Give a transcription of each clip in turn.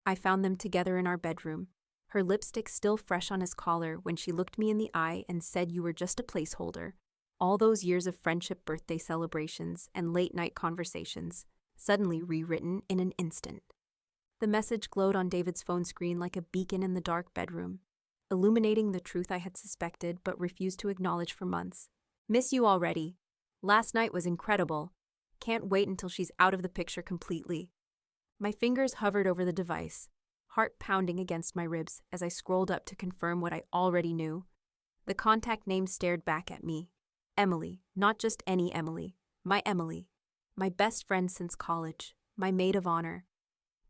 I found them together in our bedroom, her lipstick still fresh on his collar when she looked me in the eye and said you were just a placeholder. All those years of friendship, birthday celebrations, and late-night conversations, suddenly rewritten in an instant. The message glowed on David's phone screen like a beacon in the dark bedroom, illuminating the truth I had suspected but refused to acknowledge for months. Miss you already. Last night was incredible. Can't wait until she's out of the picture completely. My fingers hovered over the device, heart pounding against my ribs as I scrolled up to confirm what I already knew. The contact name stared back at me. Emily, not just any Emily, my Emily. My best friend since college, my maid of honor.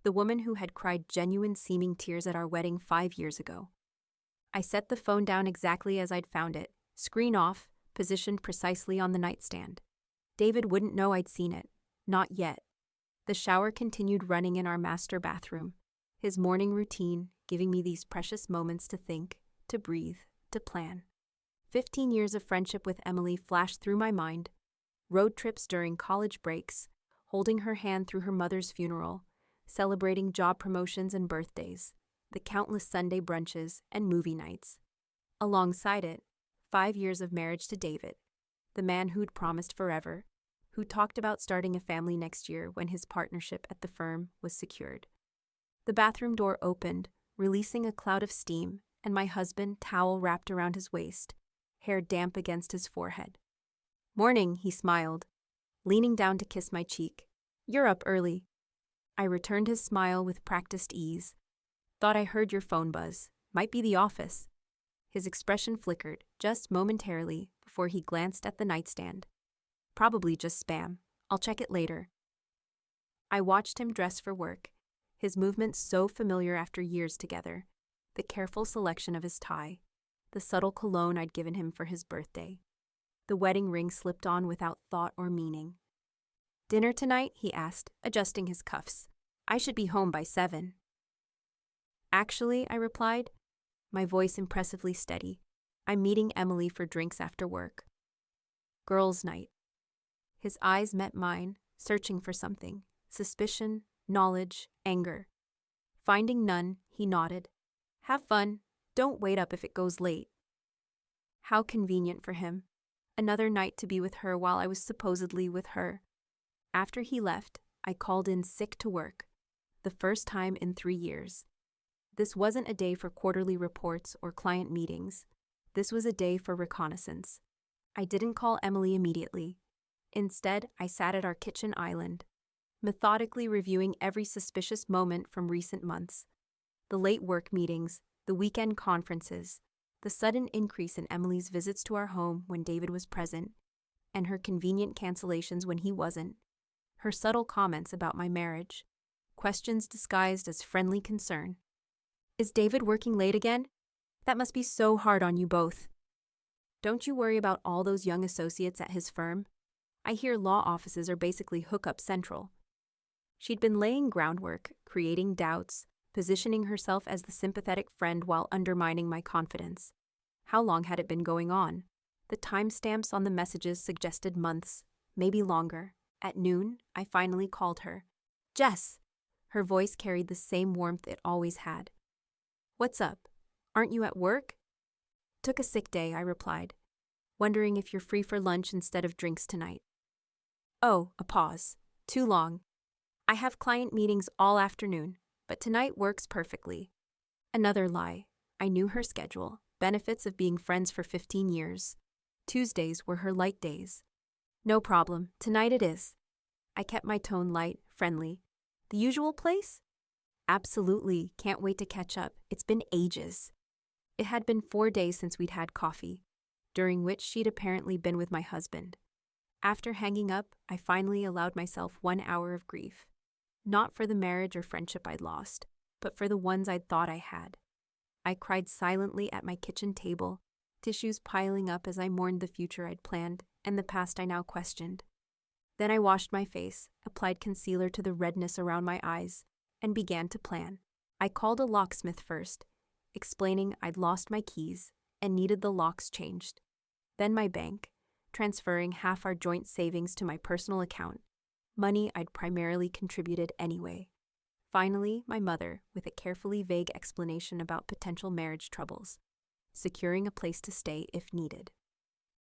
The woman who had cried genuine-seeming tears at our wedding 5 years ago. I set the phone down exactly as I'd found it, screen off, positioned precisely on the nightstand. David wouldn't know I'd seen it. Not yet. The shower continued running in our master bathroom, his morning routine giving me these precious moments to think, to breathe, to plan. 15 years of friendship with Emily flashed through my mind. Road trips during college breaks, holding her hand through her mother's funeral, celebrating job promotions and birthdays, the countless Sunday brunches and movie nights. Alongside it, 5 years of marriage to David, the man who'd promised forever, who talked about starting a family next year when his partnership at the firm was secured. The bathroom door opened, releasing a cloud of steam, and my husband, towel wrapped around his waist, hair damp against his forehead. "Morning," he smiled, leaning down to kiss my cheek. "You're up early." I returned his smile with practiced ease. "Thought I heard your phone buzz. Might be the office." His expression flickered, just momentarily, before he glanced at the nightstand. "Probably just spam. I'll check it later." I watched him dress for work, his movements so familiar after years together, the careful selection of his tie, the subtle cologne I'd given him for his birthday. The wedding ring slipped on without thought or meaning. "Dinner tonight?" he asked, adjusting his cuffs. "I should be home by 7. "Actually," I replied, my voice impressively steady, "I'm meeting Emily for drinks after work." "Girls' night." His eyes met mine, searching for something. Suspicion, knowledge, anger. Finding none, he nodded. "Have fun. Don't wait up if it goes late." How convenient for him. Another night to be with her while I was supposedly with her. After he left, I called in sick to work. The first time in 3 years. This wasn't a day for quarterly reports or client meetings. This was a day for reconnaissance. I didn't call Emily immediately. Instead, I sat at our kitchen island, methodically reviewing every suspicious moment from recent months. The late work meetings, the weekend conferences, the sudden increase in Emily's visits to our home when David was present, and her convenient cancellations when he wasn't, her subtle comments about my marriage, questions disguised as friendly concern. "Is David working late again? That must be so hard on you both." "Don't you worry about all those young associates at his firm? I hear law offices are basically hookup central." She'd been laying groundwork, creating doubts, positioning herself as the sympathetic friend while undermining my confidence. How long had it been going on? The timestamps on the messages suggested months, maybe longer. At noon, I finally called her. "Jess!" Her voice carried the same warmth it always had. "What's up? Aren't you at work?" "Took a sick day," I replied, wondering if you're free for lunch instead of drinks tonight. "Oh," a pause. "Too long. I have client meetings all afternoon, but tonight works perfectly." Another lie. I knew her schedule, benefits of being friends for 15 years. Tuesdays were her light days. "No problem, tonight it is." I kept my tone light, friendly. "The usual place?" "Absolutely, can't wait to catch up. It's been ages." It had been 4 days since we'd had coffee, during which she'd apparently been with my husband. After hanging up, I finally allowed myself 1 hour of grief. Not for the marriage or friendship I'd lost, but for the ones I'd thought I had. I cried silently at my kitchen table, tissues piling up as I mourned the future I'd planned and the past I now questioned. Then I washed my face, applied concealer to the redness around my eyes, and began to plan. I called a locksmith first, explaining I'd lost my keys and needed the locks changed. Then my bank, transferring half our joint savings to my personal account, money I'd primarily contributed anyway. Finally, my mother, with a carefully vague explanation about potential marriage troubles, securing a place to stay if needed.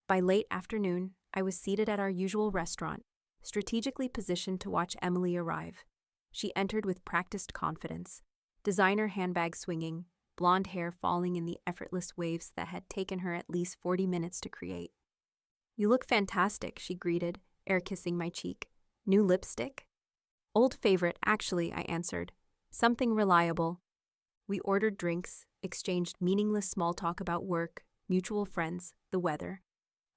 By late afternoon, I was seated at our usual restaurant, strategically positioned to watch Emily arrive. She entered with practiced confidence, designer handbag swinging, blonde hair falling in the effortless waves that had taken her at least 40 minutes to create. "You look fantastic," she greeted, air-kissing my cheek. "New lipstick?" "Old favorite, actually," I answered. "Something reliable." We ordered drinks, exchanged meaningless small talk about work, mutual friends, the weather.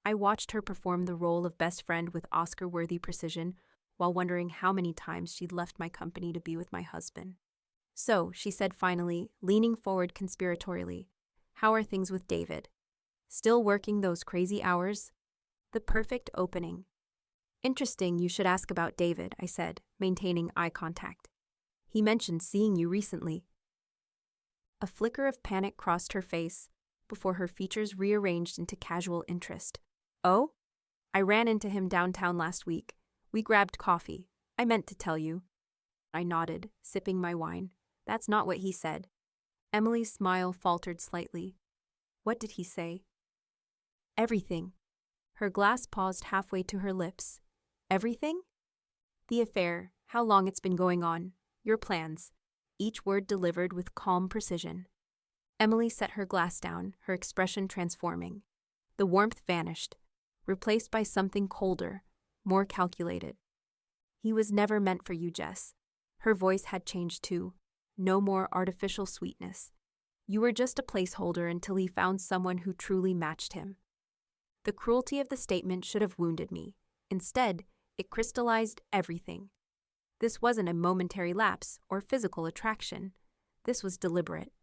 I watched her perform the role of best friend with Oscar-worthy precision, while wondering how many times she'd left my company to be with my husband. "So," she said finally, leaning forward conspiratorially, "how are things with David? Still working those crazy hours?" The perfect opening. "Interesting you should ask about David," I said, maintaining eye contact. "He mentioned seeing you recently." A flicker of panic crossed her face, before her features rearranged into casual interest. "Oh? I ran into him downtown last week. We grabbed coffee. I meant to tell you." I nodded, sipping my wine. "That's not what he said." Emily's smile faltered slightly. "What did he say?" "Everything." Her glass paused halfway to her lips. "Everything?" "The affair, how long it's been going on, your plans," each word delivered with calm precision. Emily set her glass down, her expression transforming. The warmth vanished, replaced by something colder, more calculated. "He was never meant for you, Jess." Her voice had changed too. No more artificial sweetness. "You were just a placeholder until he found someone who truly matched him." The cruelty of the statement should have wounded me. Instead, it crystallized everything. This wasn't a momentary lapse or physical attraction. This was deliberate,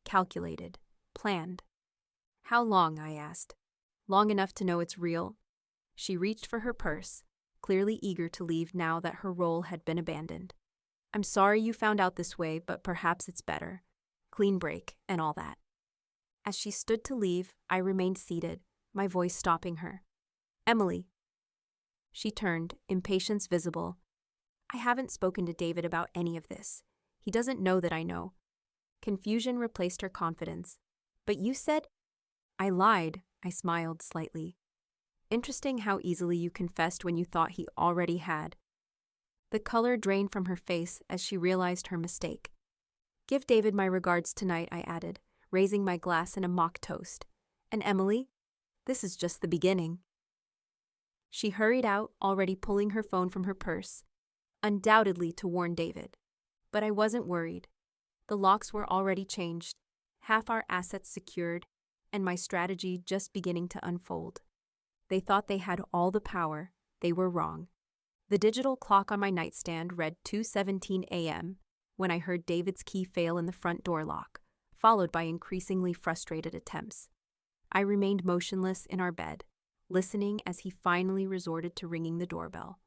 calculated, planned. "How long?" I asked. "Long enough to know it's real." She reached for her purse, clearly eager to leave now that her role had been abandoned. "I'm sorry you found out this way, but perhaps it's better. Clean break, and all that." As she stood to leave, I remained seated, my voice stopping her. "Emily." She turned, impatience visible. "I haven't spoken to David about any of this. He doesn't know that I know." Confusion replaced her confidence. "But you said—" "I lied," I smiled slightly. "Interesting how easily you confessed when you thought he already had." The color drained from her face as she realized her mistake. "Give David my regards tonight," I added, raising my glass in a mock toast. "And Emily, this is just the beginning." She hurried out, already pulling her phone from her purse, undoubtedly to warn David. But I wasn't worried. The locks were already changed, half our assets secured, and my strategy just beginning to unfold. They thought they had all the power. They were wrong. The digital clock on my nightstand read 2:17 a.m. when I heard David's key fail in the front door lock, followed by increasingly frustrated attempts. I remained motionless in our bed, listening as he finally resorted to ringing the doorbell.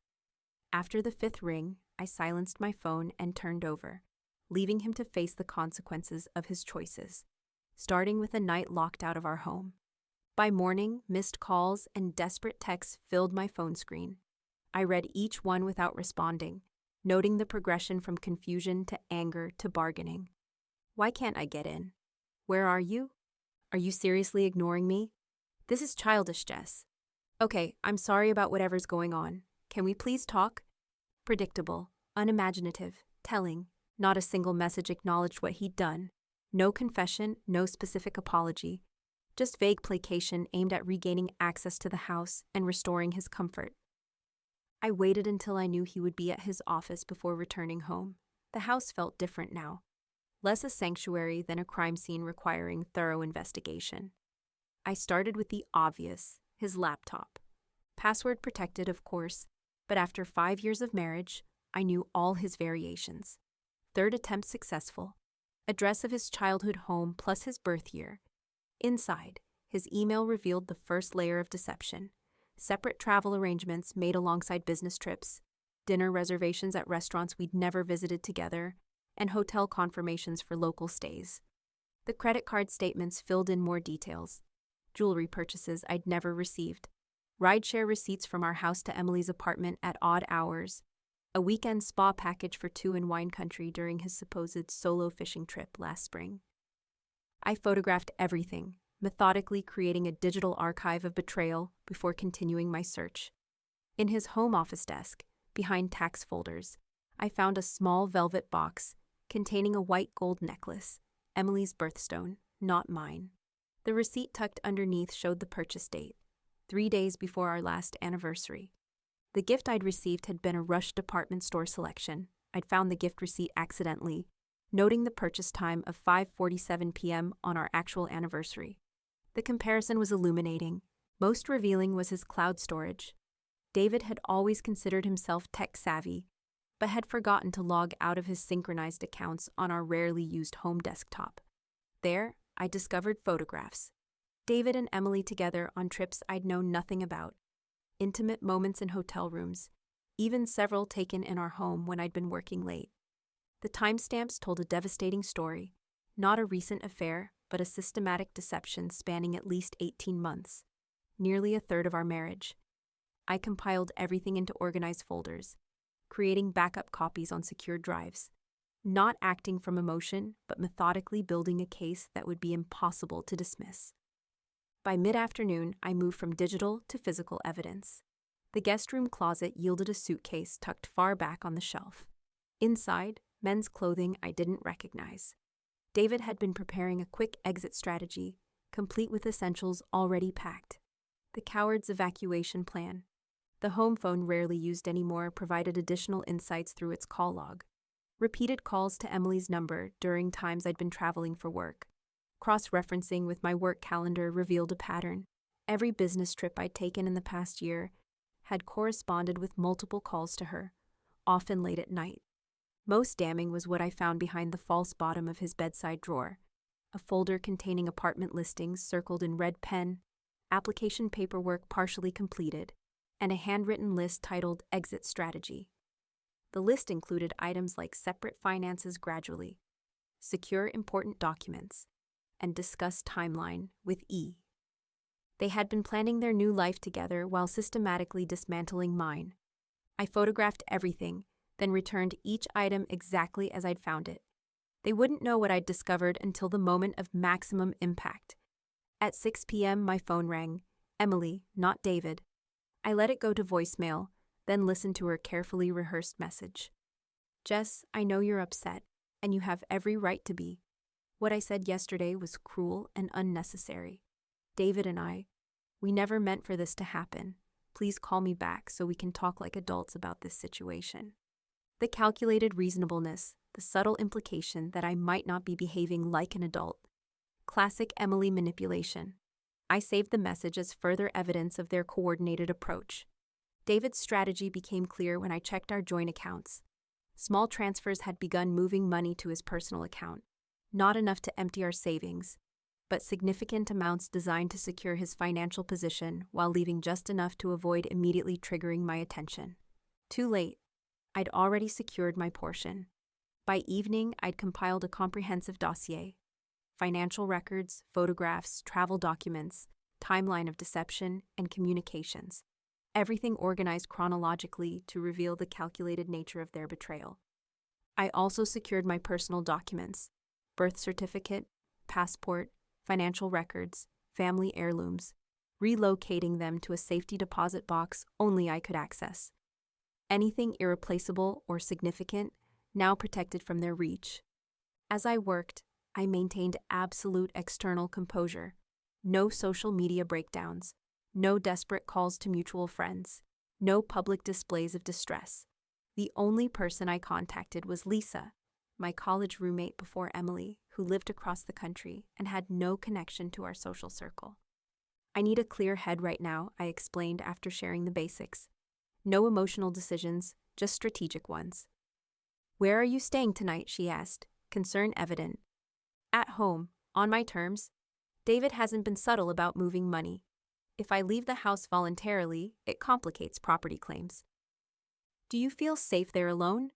After the 5th ring, I silenced my phone and turned over, leaving him to face the consequences of his choices, starting with a night locked out of our home. By morning, missed calls and desperate texts filled my phone screen. I read each one without responding, noting the progression from confusion to anger to bargaining. "Why can't I get in? Where are you? Are you seriously ignoring me? This is childish, Jess. Okay, I'm sorry about whatever's going on. Can we please talk?" Predictable, unimaginative, telling. Not a single message acknowledged what he'd done. No confession, no specific apology. Just vague placation aimed at regaining access to the house and restoring his comfort. I waited until I knew he would be at his office before returning home. The house felt different now. Less a sanctuary than a crime scene requiring thorough investigation. I started with the obvious, his laptop. Password protected, of course, but after 5 years of marriage, I knew all his variations. 3rd attempt successful. Address of his childhood home plus his birth year. Inside, his email revealed the first layer of deception. Separate travel arrangements made alongside business trips, dinner reservations at restaurants we'd never visited together, and hotel confirmations for local stays. The credit card statements filled in more details. Jewelry purchases I'd never received. Rideshare receipts from our house to Emily's apartment at odd hours. a weekend spa package for two in wine country during his supposed solo fishing trip last spring. I photographed everything, methodically creating a digital archive of betrayal before continuing my search. In his home office desk, behind tax folders, I found a small velvet box containing a white gold necklace, Emily's birthstone, not mine. The receipt tucked underneath showed the purchase date, 3 days before our last anniversary. The gift I'd received had been a Rush department store selection. I'd found the gift receipt accidentally, noting the purchase time of 5:47 p.m. on our actual anniversary. The comparison was illuminating. Most revealing was his cloud storage. David had always considered himself tech-savvy, but had forgotten to log out of his synchronized accounts on our rarely used home desktop. There, I discovered photographs. David and Emily together on trips I'd known nothing about. Intimate moments in hotel rooms, even several taken in our home when I'd been working late. The timestamps told a devastating story, not a recent affair, but a systematic deception spanning at least 18 months, nearly a third of our marriage. I compiled everything into organized folders, creating backup copies on secure drives, not acting from emotion, but methodically building a case that would be impossible to dismiss. By mid-afternoon, I moved from digital to physical evidence. The guest room closet yielded a suitcase tucked far back on the shelf. Inside, men's clothing I didn't recognize. David had been preparing a quick exit strategy, complete with essentials already packed. The coward's evacuation plan. The home phone, rarely used anymore, provided additional insights through its call log. Repeated calls to Emily's number during times I'd been traveling for work. Cross-referencing with my work calendar revealed a pattern. Every business trip I'd taken in the past year had corresponded with multiple calls to her, often late at night. Most damning was what I found behind the false bottom of his bedside drawer, a folder containing apartment listings circled in red pen, application paperwork partially completed, and a handwritten list titled Exit Strategy. The list included items like separate finances gradually, secure important documents, and discuss timeline with E. They had been planning their new life together while systematically dismantling mine. I photographed everything, then returned each item exactly as I'd found it. They wouldn't know what I'd discovered until the moment of maximum impact. At 6 p.m., my phone rang. Emily, not David. I let it go to voicemail, then listened to her carefully rehearsed message. Jess, I know you're upset, and you have every right to be. What I said yesterday was cruel and unnecessary. David and we never meant for this to happen. Please call me back so we can talk like adults about this situation. The calculated reasonableness, the subtle implication that I might not be behaving like an adult. Classic Emily manipulation. I saved the message as further evidence of their coordinated approach. David's strategy became clear when I checked our joint accounts. Small transfers had begun moving money to his personal account, not enough to empty our savings, but significant amounts designed to secure his financial position while leaving just enough to avoid immediately triggering my attention. Too late. I'd already secured my portion. By evening, I'd compiled a comprehensive dossier. Financial records, photographs, travel documents, timeline of deception, and communications. Everything organized chronologically to reveal the calculated nature of their betrayal. I also secured my personal documents, birth certificate, passport, financial records, family heirlooms, relocating them to a safety deposit box only I could access. Anything irreplaceable or significant, now protected from their reach. As I worked, I maintained absolute external composure. No social media breakdowns, no desperate calls to mutual friends, no public displays of distress. The only person I contacted was Lisa, my college roommate before Emily, who lived across the country and had no connection to our social circle. I need a clear head right now, I explained after sharing the basics. No emotional decisions, just strategic ones. Where are you staying tonight? She asked, concern evident. At home, on my terms. David hasn't been subtle about moving money. If I leave the house voluntarily, it complicates property claims. Do you feel safe there alone?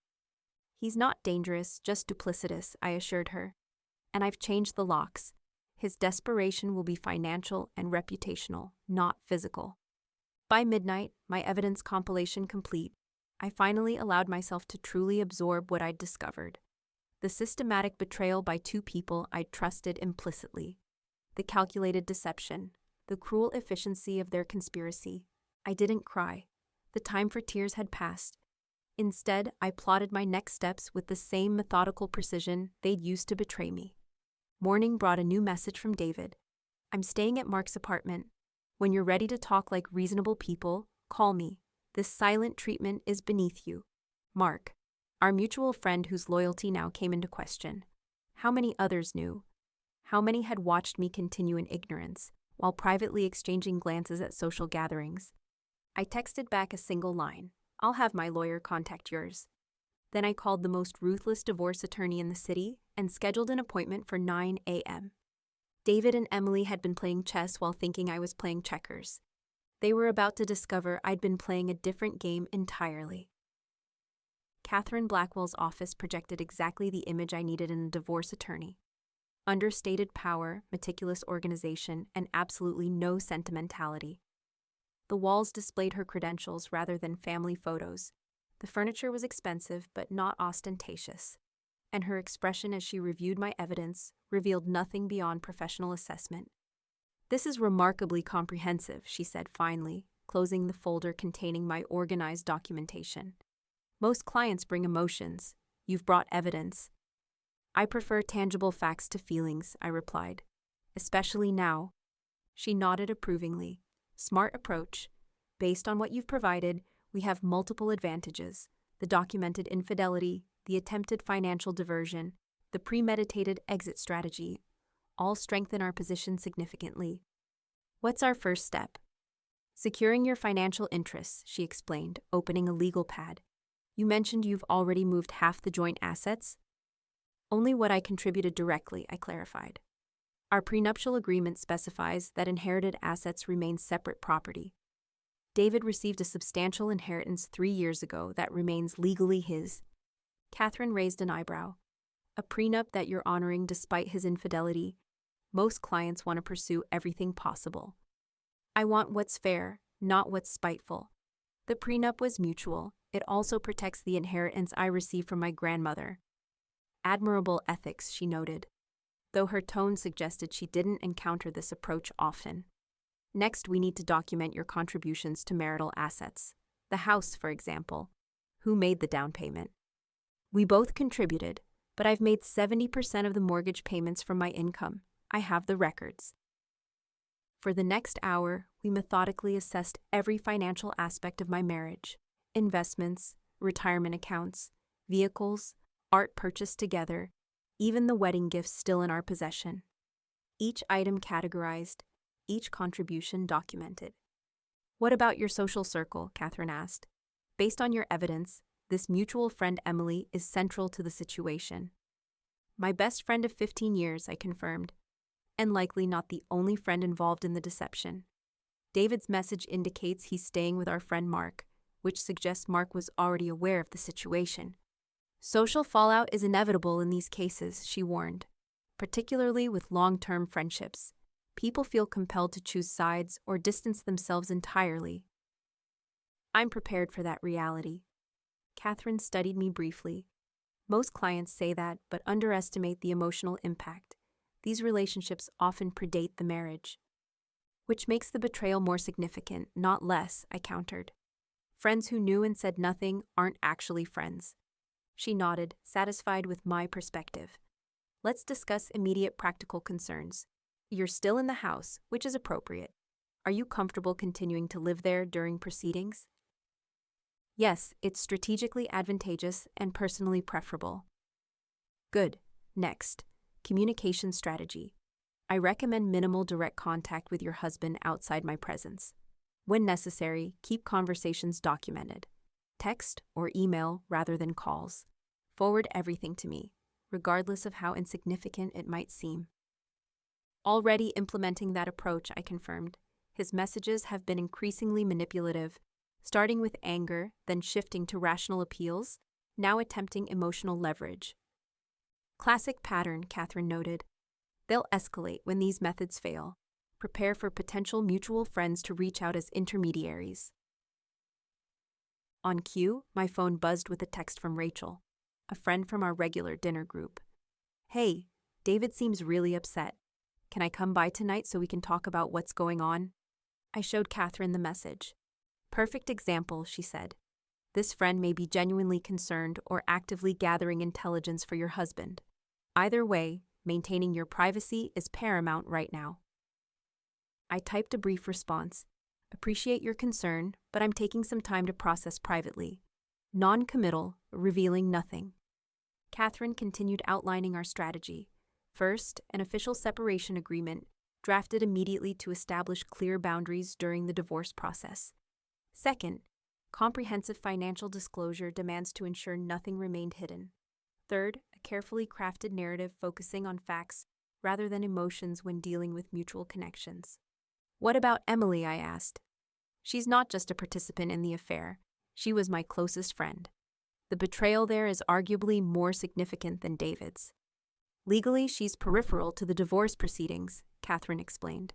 He's not dangerous, just duplicitous, I assured her. And I've changed the locks. His desperation will be financial and reputational, not physical. By midnight, my evidence compilation complete, I finally allowed myself to truly absorb what I'd discovered. The systematic betrayal by two people I'd trusted implicitly. The calculated deception. The cruel efficiency of their conspiracy. I didn't cry. The time for tears had passed. Instead, I plotted my next steps with the same methodical precision they'd used to betray me. Morning brought a new message from David. I'm staying at Mark's apartment. When you're ready to talk like reasonable people, call me. This silent treatment is beneath you. Mark, our mutual friend whose loyalty now came into question. How many others knew? How many had watched me continue in ignorance, while privately exchanging glances at social gatherings? I texted back a single line. I'll have my lawyer contact yours. Then I called the most ruthless divorce attorney in the city and scheduled an appointment for 9 a.m. David and Emily had been playing chess while thinking I was playing checkers. They were about to discover I'd been playing a different game entirely. Catherine Blackwell's office projected exactly the image I needed in a divorce attorney. Understated power, meticulous organization, and absolutely no sentimentality. The walls displayed her credentials rather than family photos. The furniture was expensive but not ostentatious, and her expression as she reviewed my evidence revealed nothing beyond professional assessment. This is remarkably comprehensive, she said finally, closing the folder containing my organized documentation. Most clients bring emotions. You've brought evidence. I prefer tangible facts to feelings, I replied. Especially now. She nodded approvingly. Smart approach. Based on what you've provided, we have multiple advantages. The documented infidelity, the attempted financial diversion, the premeditated exit strategy, all strengthen our position significantly. What's our first step? Securing your financial interests, she explained, opening a legal pad. You mentioned you've already moved half the joint assets? Only what I contributed directly, I clarified. Our prenuptial agreement specifies that inherited assets remain separate property. David received a substantial inheritance 3 years ago that remains legally his. Catherine raised an eyebrow. A prenup that you're honoring despite his infidelity. Most clients want to pursue everything possible. I want what's fair, not what's spiteful. The prenup was mutual. It also protects the inheritance I received from my grandmother. Admirable ethics, she noted, though her tone suggested she didn't encounter this approach often. Next, we need to document your contributions to marital assets. The house, for example. Who made the down payment? We both contributed, but I've made 70% of the mortgage payments from my income. I have the records. For the next hour, we methodically assessed every financial aspect of my marriage. Investments, retirement accounts, vehicles, art purchased together, even the wedding gifts still in our possession. Each item categorized, each contribution documented. What about your social circle? Catherine asked. Based on your evidence, this mutual friend Emily is central to the situation. My best friend of 15 years, I confirmed, and likely not the only friend involved in the deception. David's message indicates he's staying with our friend Mark, which suggests Mark was already aware of the situation. Social fallout is inevitable in these cases, she warned, particularly with long-term friendships. People feel compelled to choose sides or distance themselves entirely. I'm prepared for that reality. Catherine studied me briefly. Most clients say that, but underestimate the emotional impact. These relationships often predate the marriage. Which makes the betrayal more significant, not less, I countered. Friends who knew and said nothing aren't actually friends. She nodded, satisfied with my perspective. Let's discuss immediate practical concerns. You're still in the house, which is appropriate. Are you comfortable continuing to live there during proceedings? Yes, it's strategically advantageous and personally preferable. Good. Next, communication strategy. I recommend minimal direct contact with your husband outside my presence. When necessary, keep conversations documented. Text or email rather than calls. Forward everything to me, regardless of how insignificant it might seem. Already implementing that approach, I confirmed. His messages have been increasingly manipulative, starting with anger, then shifting to rational appeals, now attempting emotional leverage. Classic pattern, Catherine noted. They'll escalate when these methods fail. Prepare for potential mutual friends to reach out as intermediaries. On cue, my phone buzzed with a text from Rachel, a friend from our regular dinner group. "Hey, David seems really upset. Can I come by tonight so we can talk about what's going on?" I showed Catherine the message. "Perfect example," she said. "This friend may be genuinely concerned or actively gathering intelligence for your husband. Either way, maintaining your privacy is paramount right now." I typed a brief response. "Appreciate your concern, but I'm taking some time to process privately." Non-committal, revealing nothing. Catherine continued outlining our strategy. First, an official separation agreement, drafted immediately to establish clear boundaries during the divorce process. Second, comprehensive financial disclosure demands to ensure nothing remained hidden. Third, a carefully crafted narrative focusing on facts rather than emotions when dealing with mutual connections. "What about Emily?" I asked. "She's not just a participant in the affair. She was my closest friend. The betrayal there is arguably more significant than David's." "Legally, she's peripheral to the divorce proceedings," Catherine explained.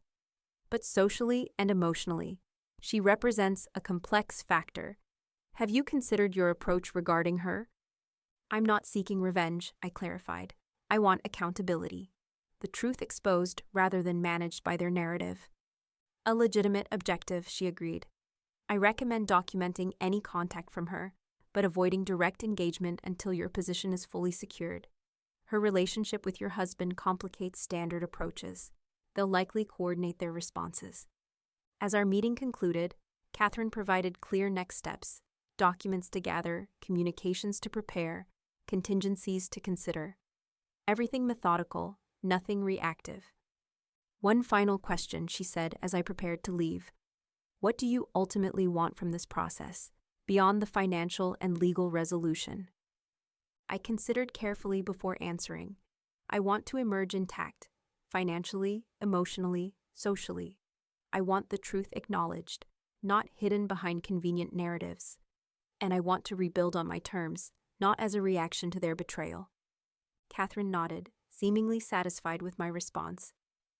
"But socially and emotionally, she represents a complex factor. Have you considered your approach regarding her?" "I'm not seeking revenge," I clarified. "I want accountability. The truth exposed rather than managed by their narrative." "A legitimate objective," she agreed. "I recommend documenting any contact from her, but avoiding direct engagement until your position is fully secured. Her relationship with your husband complicates standard approaches. They'll likely coordinate their responses." As our meeting concluded, Catherine provided clear next steps: documents to gather, communications to prepare, contingencies to consider. Everything methodical, nothing reactive. "One final question," she said as I prepared to leave. "What do you ultimately want from this process, beyond the financial and legal resolution?" I considered carefully before answering. "I want to emerge intact, financially, emotionally, socially. I want the truth acknowledged, not hidden behind convenient narratives. And I want to rebuild on my terms, not as a reaction to their betrayal." Catherine nodded, seemingly satisfied with my response.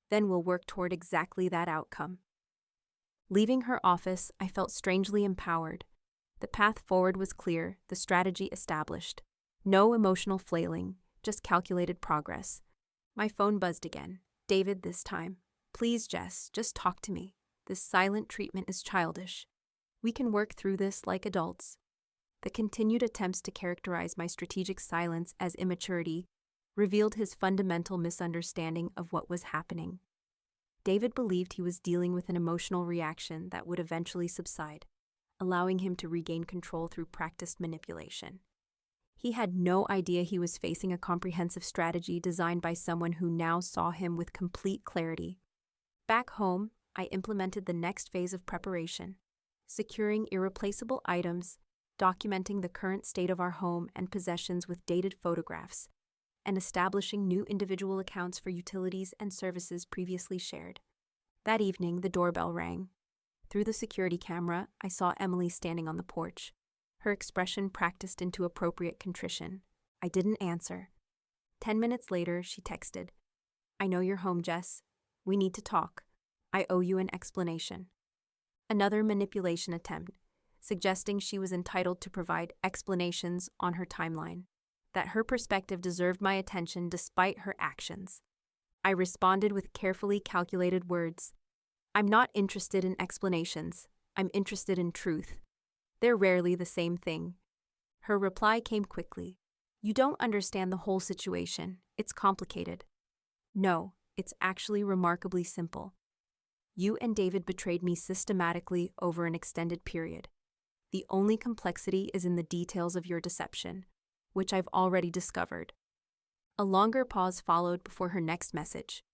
"Then we'll work toward exactly that outcome." Leaving her office, I felt strangely empowered. The path forward was clear, the strategy established. No emotional flailing, just calculated progress. My phone buzzed again. "David this time. Please, Jess, just talk to me. This silent treatment is childish. We can work through this like adults." The continued attempts to characterize my strategic silence as immaturity revealed his fundamental misunderstanding of what was happening. David believed he was dealing with an emotional reaction that would eventually subside, allowing him to regain control through practiced manipulation. He had no idea he was facing a comprehensive strategy designed by someone who now saw him with complete clarity. Back home, I implemented the next phase of preparation, securing irreplaceable items, documenting the current state of our home and possessions with dated photographs, and establishing new individual accounts for utilities and services previously shared. That evening, the doorbell rang. Through the security camera, I saw Emily standing on the porch, her expression practiced into appropriate contrition. I didn't answer. 10 minutes later, she texted, "I know you're home, Jess. We need to talk. I owe you an explanation." Another manipulation attempt, suggesting she was entitled to provide explanations on her timeline, that her perspective deserved my attention despite her actions. I responded with carefully calculated words. "I'm not interested in explanations. I'm interested in truth. They're rarely the same thing." Her reply came quickly. "You don't understand the whole situation. It's complicated." "No, it's actually remarkably simple. You and David betrayed me systematically over an extended period. The only complexity is in the details of your deception, which I've already discovered." A longer pause followed before her next message.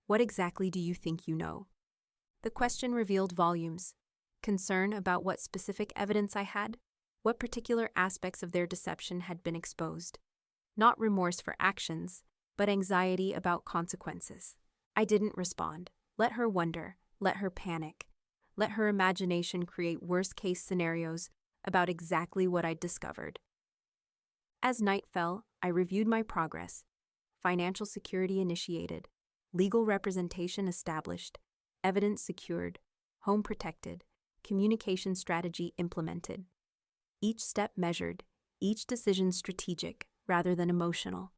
"What exactly do you think you know?" The question revealed volumes. Concern about what specific evidence I had, what particular aspects of their deception had been exposed. Not remorse for actions, but anxiety about consequences. I didn't respond. Let her wonder, let her panic. Let her imagination create worst-case scenarios about exactly what I'd discovered. As night fell, I reviewed my progress. Financial security initiated, legal representation established, evidence secured, home protected, communication strategy implemented. each step measured, each decision strategic rather than emotional.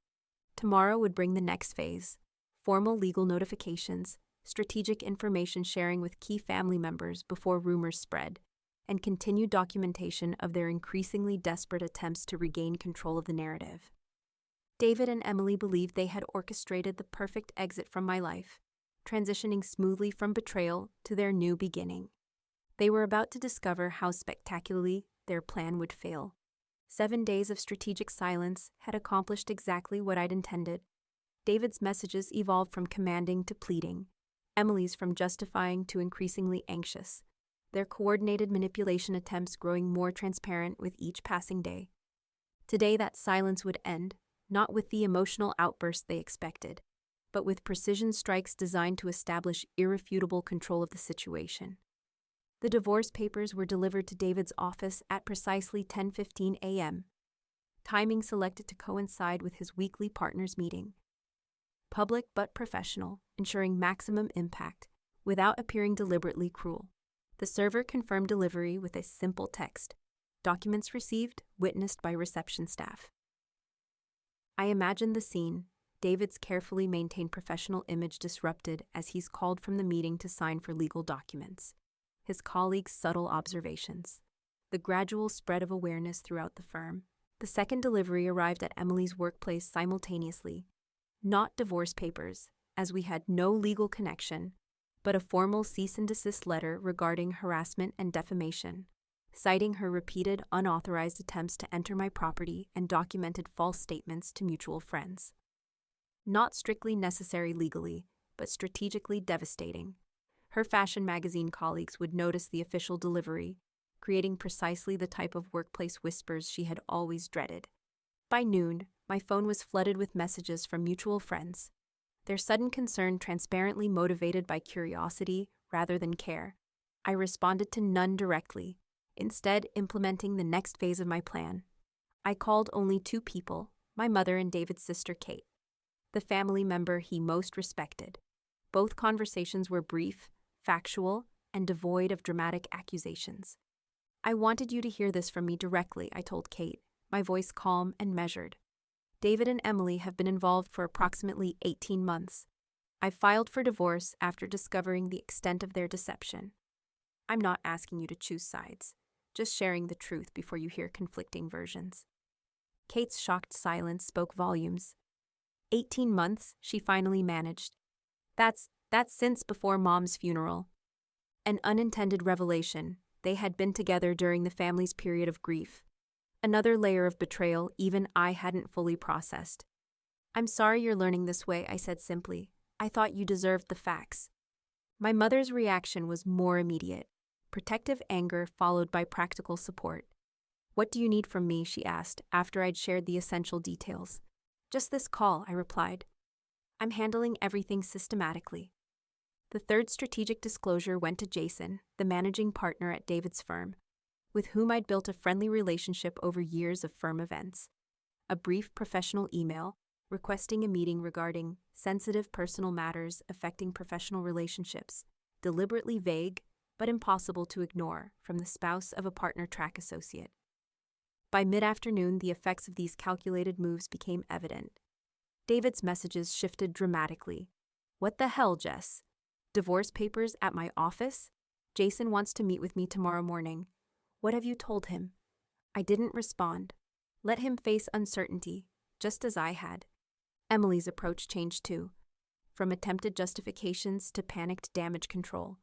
Tomorrow would bring the next phase: formal legal notifications, strategic information sharing with key family members before rumors spread, and continued documentation of their increasingly desperate attempts to regain control of the narrative. David and Emily believed they had orchestrated the perfect exit from my life, transitioning smoothly from betrayal to their new beginning. They were about to discover how spectacularly their plan would fail. 7 days of strategic silence had accomplished exactly what I'd intended. David's messages evolved from commanding to pleading, Emily's from justifying to increasingly anxious, their coordinated manipulation attempts growing more transparent with each passing day. Today that silence would end, not with the emotional outburst they expected, but with precision strikes designed to establish irrefutable control of the situation. The divorce papers were delivered to David's office at precisely 10:15 a.m., timing selected to coincide with his weekly partners' meeting. Public but professional, ensuring maximum impact, without appearing deliberately cruel. The server confirmed delivery with a simple text: documents received, witnessed by reception staff. I imagined the scene, David's carefully maintained professional image disrupted as he's called from the meeting to sign for legal documents. His colleagues' subtle observations. The gradual spread of awareness throughout the firm. The second delivery arrived at Emily's workplace simultaneously. Not divorce papers, as we had no legal connection, but a formal cease and desist letter regarding harassment and defamation, citing her repeated unauthorized attempts to enter my property and documented false statements to mutual friends. Not strictly necessary legally, but strategically devastating. Her fashion magazine colleagues would notice the official delivery, creating precisely the type of workplace whispers she had always dreaded. By noon, my phone was flooded with messages from mutual friends, their sudden concern transparently motivated by curiosity rather than care. I responded to none directly, instead implementing the next phase of my plan. I called only 2 people, my mother and David's sister Kate, the family member he most respected. Both conversations were brief, factual, and devoid of dramatic accusations. I wanted you to hear this from me directly, I told Kate, my voice calm and measured. David and Emily have been involved for approximately 18 months. I filed for divorce after discovering the extent of their deception. I'm not asking you to choose sides, just sharing the truth before you hear conflicting versions. Kate's shocked silence spoke volumes. 18 months, she finally managed. That's since before Mom's funeral. An unintended revelation. They had been together during the family's period of grief. Another layer of betrayal even I hadn't fully processed. I'm sorry you're learning this way, I said simply. I thought you deserved the facts. My mother's reaction was more immediate. Protective anger followed by practical support. What do you need from me, she asked, after I'd shared the essential details. Just this call, I replied. I'm handling everything systematically. The third strategic disclosure went to Jason, the managing partner at David's firm, with whom I'd built a friendly relationship over years of firm events. A brief professional email requesting a meeting regarding sensitive personal matters affecting professional relationships, deliberately vague but impossible to ignore from the spouse of a partner track associate. By mid-afternoon, the effects of these calculated moves became evident. David's messages shifted dramatically. What the hell, Jess? Divorce papers at my office? Jason wants to meet with me tomorrow morning. What have you told him? I didn't respond. Let him face uncertainty, just as I had. Emily's approach changed too, from attempted justifications to panicked damage control.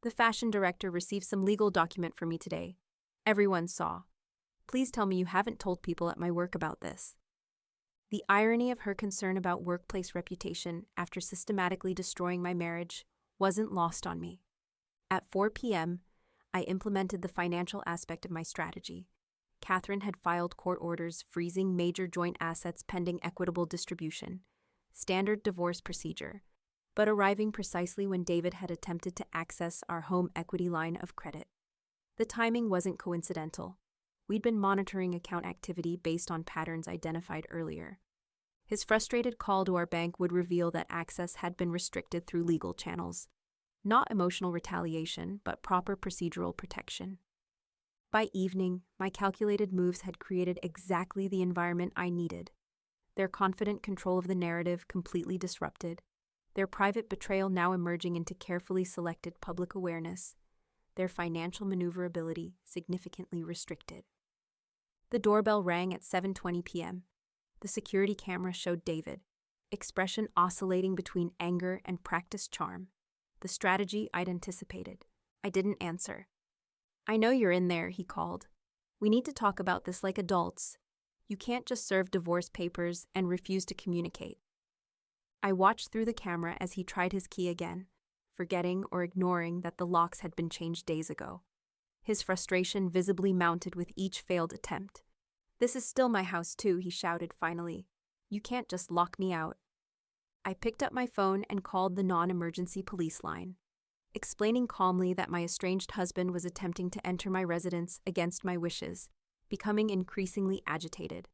The fashion director received some legal document for me today. Everyone saw. Please tell me you haven't told people at my work about this. The irony of her concern about workplace reputation after systematically destroying my marriage wasn't lost on me. At 4 p.m., I implemented the financial aspect of my strategy. Catherine had filed court orders freezing major joint assets pending equitable distribution, standard divorce procedure, but arriving precisely when David had attempted to access our home equity line of credit. The timing wasn't coincidental. We'd been monitoring account activity based on patterns identified earlier. His frustrated call to our bank would reveal that access had been restricted through legal channels. Not emotional retaliation, but proper procedural protection. By evening, my calculated moves had created exactly the environment I needed. Their confident control of the narrative completely disrupted, their private betrayal now emerging into carefully selected public awareness, their financial maneuverability significantly restricted. The doorbell rang at 7:20 p.m. The security camera showed David, expression oscillating between anger and practiced charm. The strategy I'd anticipated. I didn't answer. "I know you're in there," he called. "We need to talk about this like adults. You can't just serve divorce papers and refuse to communicate." I watched through the camera as he tried his key again, forgetting or ignoring that the locks had been changed days ago. His frustration visibly mounted with each failed attempt. "This is still my house too," he shouted finally. "You can't just lock me out." I picked up my phone and called the non-emergency police line, explaining calmly that my estranged husband was attempting to enter my residence against my wishes, becoming increasingly agitated.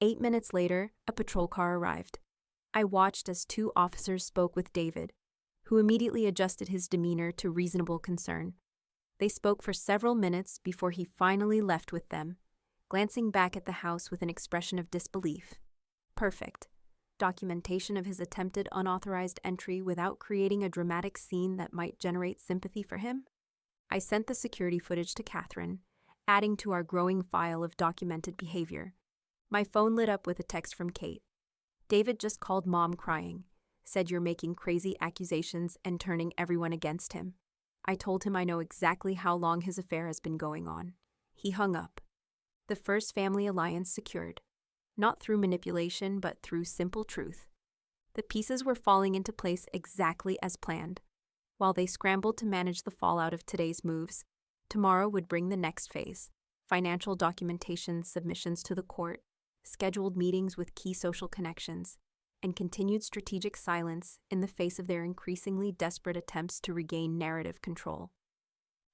8 minutes later, a patrol car arrived. I watched as 2 officers spoke with David, who immediately adjusted his demeanor to reasonable concern. They spoke for several minutes before he finally left with them, glancing back at the house with an expression of disbelief. Perfect. Documentation of his attempted unauthorized entry without creating a dramatic scene that might generate sympathy for him? I sent the security footage to Catherine, adding to our growing file of documented behavior. My phone lit up with a text from Kate. "David just called Mom crying, said you're making crazy accusations and turning everyone against him. I told him I know exactly how long his affair has been going on." He hung up. The first family alliance secured. Not through manipulation, but through simple truth. The pieces were falling into place exactly as planned. While they scrambled to manage the fallout of today's moves, tomorrow would bring the next phase: financial documentation submissions to the court, scheduled meetings with key social connections, and continued strategic silence in the face of their increasingly desperate attempts to regain narrative control.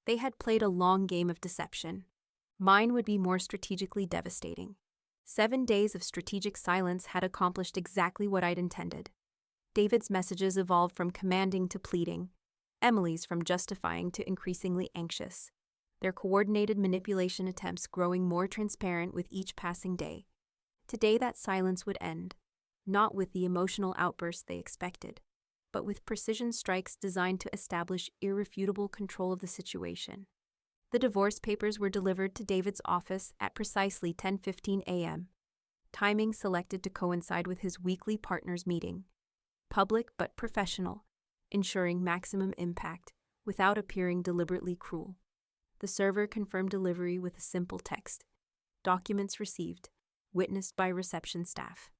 They had played a long game of deception. Mine would be more strategically devastating. 7 days of strategic silence had accomplished exactly what I'd intended. David's messages evolved from commanding to pleading, Emily's from justifying to increasingly anxious, their coordinated manipulation attempts growing more transparent with each passing day. Today that silence would end, not with the emotional outbursts they expected, but with precision strikes designed to establish irrefutable control of the situation. The divorce papers were delivered to David's office at precisely 10:15 a.m., timing selected to coincide with his weekly partners' meeting. Public but professional, ensuring maximum impact without appearing deliberately cruel. The server confirmed delivery with a simple text: "Documents received, witnessed by reception staff."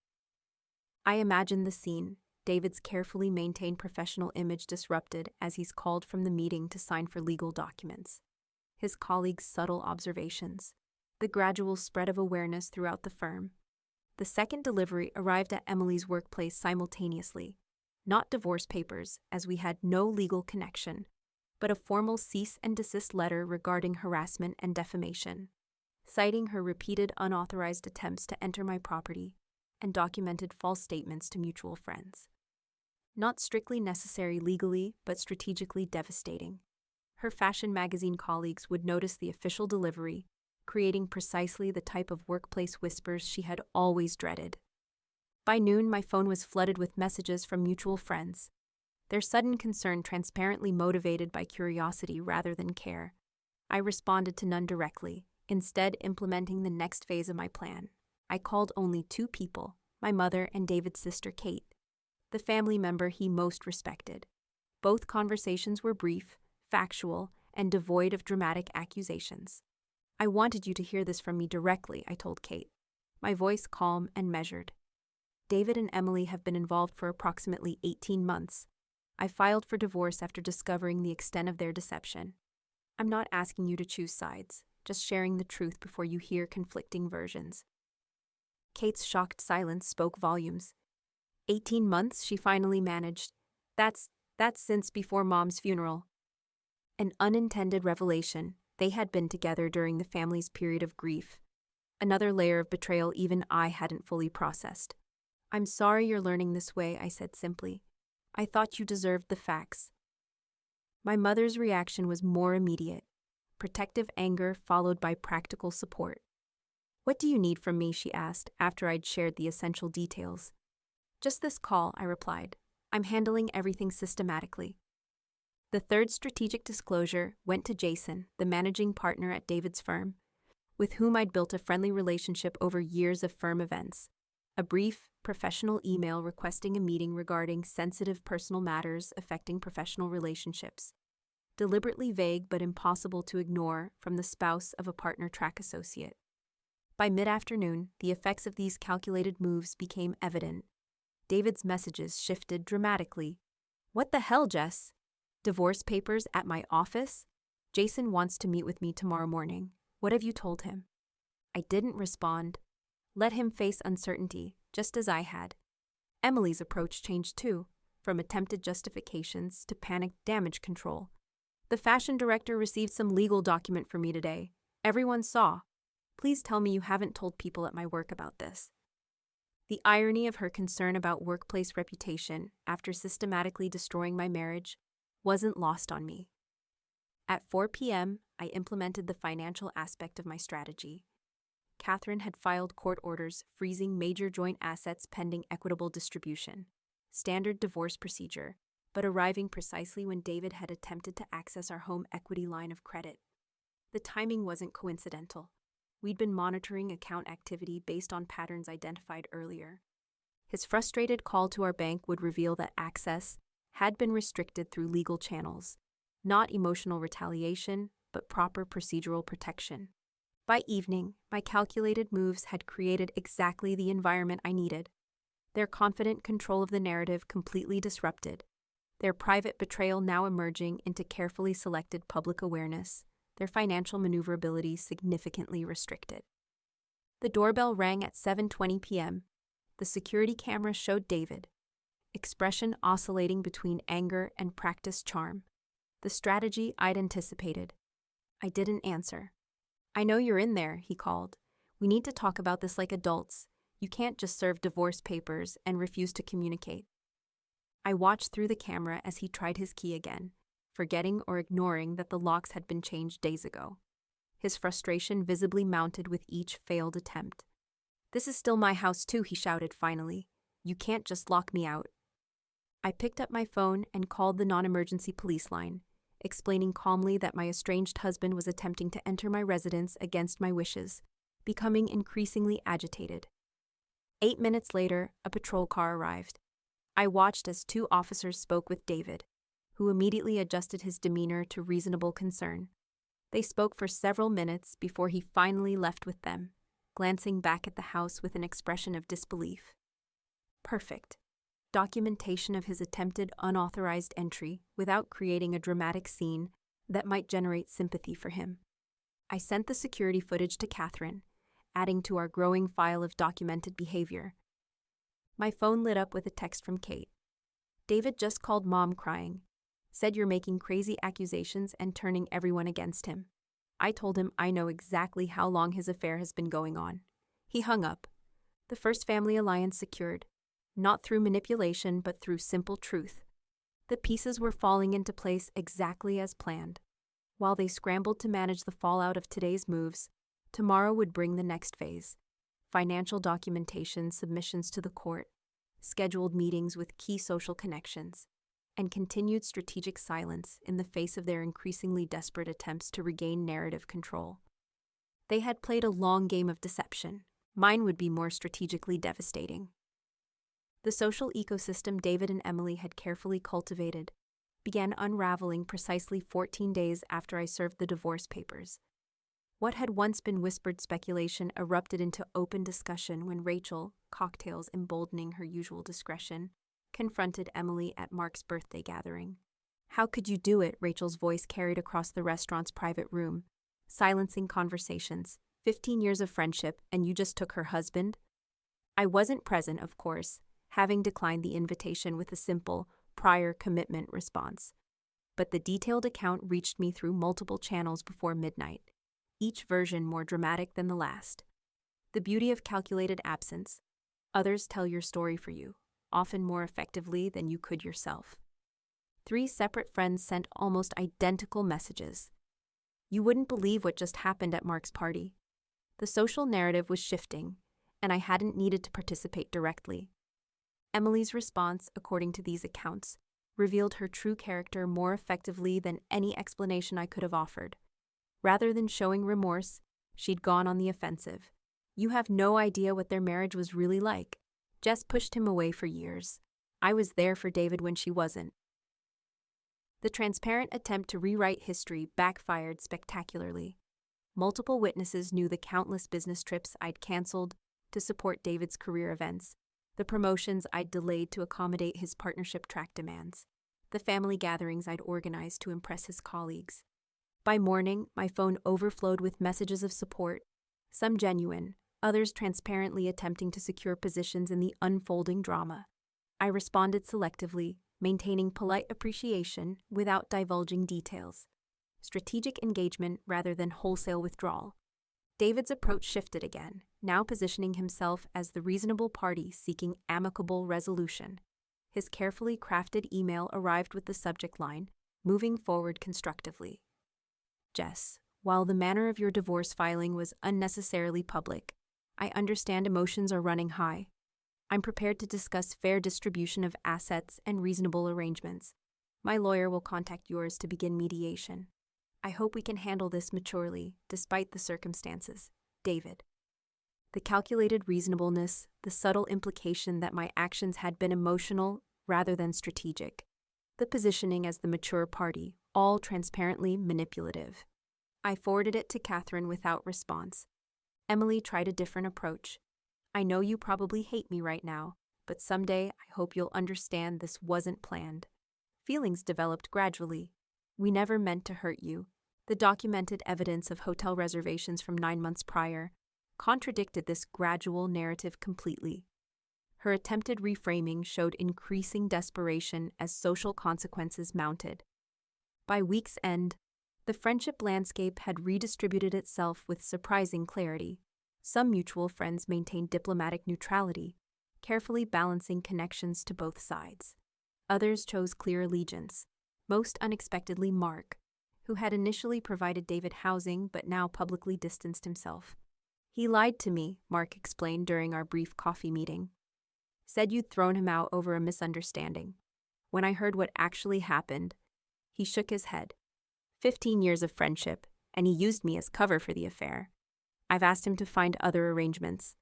I imagined the scene, David's carefully maintained professional image disrupted as he's called from the meeting to sign for legal documents. His colleagues' subtle observations, the gradual spread of awareness throughout the firm. The second delivery arrived at Emily's workplace simultaneously. Not divorce papers, as we had no legal connection, but a formal cease and desist letter regarding harassment and defamation, citing her repeated unauthorized attempts to enter my property and documented false statements to mutual friends. Not strictly necessary legally, but strategically devastating. Her fashion magazine colleagues would notice the official delivery, creating precisely the type of workplace whispers she had always dreaded. By noon, my phone was flooded with messages from mutual friends, their sudden concern transparently motivated by curiosity rather than care. I responded to none directly, instead implementing the next phase of my plan. I called only 2 people, my mother and David's sister Kate, the family member he most respected. Both conversations were brief, factual, and devoid of dramatic accusations. "I wanted you to hear this from me directly," I told Kate, my voice calm and measured. "David and Emily have been involved for approximately 18 months. I filed for divorce after discovering the extent of their deception. I'm not asking you to choose sides, just sharing the truth before you hear conflicting versions." Kate's shocked silence spoke volumes. 18 months, she finally managed. That's since before Mom's funeral." An unintended revelation. They had been together during the family's period of grief. Another layer of betrayal even I hadn't fully processed. "I'm sorry you're learning this way," I said simply. "I thought you deserved the facts." My mother's reaction was more immediate. protective anger followed by practical support. "What do you need from me?" she asked after I'd shared the essential details. "Just this call," I replied. "I'm handling everything systematically." The third strategic disclosure went to Jason, the managing partner at David's firm, with whom I'd built a friendly relationship over years of firm events. A brief, professional email requesting a meeting regarding sensitive personal matters affecting professional relationships. Deliberately vague but impossible to ignore from the spouse of a partner track associate. By mid-afternoon, the effects of these calculated moves became evident. David's messages shifted dramatically. "What the hell, Jess? Divorce papers at my office? Jason wants to meet with me tomorrow morning. What have you told him?" I didn't respond. Let him face uncertainty, just as I had. Emily's approach changed too, from attempted justifications to panicked damage control. "The fashion director received some legal document for me today. Everyone saw. Please tell me you haven't told people at my work about this." The irony of her concern about workplace reputation after systematically destroying my marriage wasn't lost on me. At 4 p.m., I implemented the financial aspect of my strategy. Catherine had filed court orders freezing major joint assets pending equitable distribution, standard divorce procedure, but arriving precisely when David had attempted to access our home equity line of credit. The timing wasn't coincidental. We'd been monitoring account activity based on patterns identified earlier. His frustrated call to our bank would reveal that access had been restricted through legal channels, not emotional retaliation, but proper procedural protection. By evening, my calculated moves had created exactly the environment I needed. Their confident control of the narrative completely disrupted, their private betrayal now emerging into carefully selected public awareness, their financial maneuverability significantly restricted. The doorbell rang at 7:20 p.m. The security camera showed David, expression oscillating between anger and practiced charm. The strategy I'd anticipated. I didn't answer. "I know you're in there," he called. "We need to talk about this like adults. You can't just serve divorce papers and refuse to communicate." I watched through the camera as he tried his key again, forgetting or ignoring that the locks had been changed days ago. His frustration visibly mounted with each failed attempt. "This is still my house too," he shouted finally. "You can't just lock me out." I picked up my phone and called the non-emergency police line, explaining calmly that my estranged husband was attempting to enter my residence against my wishes, becoming increasingly agitated. 8 minutes later, a patrol car arrived. I watched as 2 officers spoke with David, who immediately adjusted his demeanor to reasonable concern. They spoke for several minutes before he finally left with them, glancing back at the house with an expression of disbelief. Perfect. Documentation of his attempted unauthorized entry without creating a dramatic scene that might generate sympathy for him. I sent the security footage to Catherine, adding to our growing file of documented behavior. My phone lit up with a text from Kate. "David just called Mom crying. Said you're making crazy accusations and turning everyone against him." I told him I know exactly how long his affair has been going on. He hung up. The first family alliance secured, not through manipulation but through simple truth. The pieces were falling into place exactly as planned. While they scrambled to manage the fallout of today's moves, tomorrow would bring the next phase: financial documentation, submissions to the court, scheduled meetings with key social connections, and continued strategic silence in the face of their increasingly desperate attempts to regain narrative control. They had played a long game of deception. Mine would be more strategically devastating. The social ecosystem David and Emily had carefully cultivated began unraveling precisely 14 days after I served the divorce papers. What had once been whispered speculation erupted into open discussion when Rachel, cocktails emboldening her usual discretion, confronted Emily at Mark's birthday gathering. "How could you do it?" Rachel's voice carried across the restaurant's private room, silencing conversations. 15 years of friendship, and you just took her husband? I wasn't present, of course, having declined the invitation with a simple, prior commitment response. But the detailed account reached me through multiple channels before midnight, each version more dramatic than the last. The beauty of calculated absence. Others tell your story for you, often more effectively than you could yourself. 3 separate friends sent almost identical messages. You wouldn't believe what just happened at Mark's party. The social narrative was shifting, and I hadn't needed to participate directly. Emily's response, according to these accounts, revealed her true character more effectively than any explanation I could have offered. Rather than showing remorse, she'd gone on the offensive. You have no idea what their marriage was really like. Jess pushed him away for years. I was there for David when she wasn't. The transparent attempt to rewrite history backfired spectacularly. Multiple witnesses knew the countless business trips I'd canceled to support David's career events, the promotions I'd delayed to accommodate his partnership track demands, the family gatherings I'd organized to impress his colleagues. By morning, my phone overflowed with messages of support, some genuine, others transparently attempting to secure positions in the unfolding drama. I responded selectively, maintaining polite appreciation without divulging details. Strategic engagement rather than wholesale withdrawal. David's approach shifted again, now positioning himself as the reasonable party seeking amicable resolution. His carefully crafted email arrived with the subject line, "Moving forward constructively." Jess, while the manner of your divorce filing was unnecessarily public, I understand emotions are running high. I'm prepared to discuss fair distribution of assets and reasonable arrangements. My lawyer will contact yours to begin mediation. I hope we can handle this maturely, despite the circumstances. David. The calculated reasonableness, the subtle implication that my actions had been emotional rather than strategic. The positioning as the mature party, all transparently manipulative. I forwarded it to Catherine without response. Emily tried a different approach. I know you probably hate me right now, but someday I hope you'll understand this wasn't planned. Feelings developed gradually. We never meant to hurt you. The documented evidence of hotel reservations from 9 months prior contradicted this gradual narrative completely. Her attempted reframing showed increasing desperation as social consequences mounted. By week's end, the friendship landscape had redistributed itself with surprising clarity. Some mutual friends maintained diplomatic neutrality, carefully balancing connections to both sides. Others chose clear allegiance, most unexpectedly Mark, who had initially provided David housing but now publicly distanced himself. He lied to me, Mark explained during our brief coffee meeting. Said you'd thrown him out over a misunderstanding. When I heard what actually happened, he shook his head. 15 years of friendship, and he used me as cover for the affair. I've asked him to find other arrangements.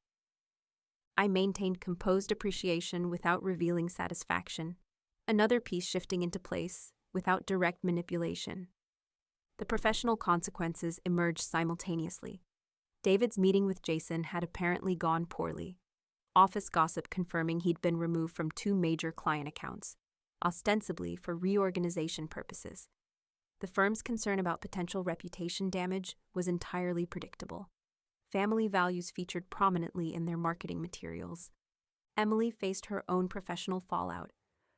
I maintained composed appreciation without revealing satisfaction, another piece shifting into place without direct manipulation. The professional consequences emerged simultaneously. David's meeting with Jason had apparently gone poorly. Office gossip confirming he'd been removed from 2 major client accounts, ostensibly for reorganization purposes. The firm's concern about potential reputation damage was entirely predictable. Family values featured prominently in their marketing materials. Emily faced her own professional fallout,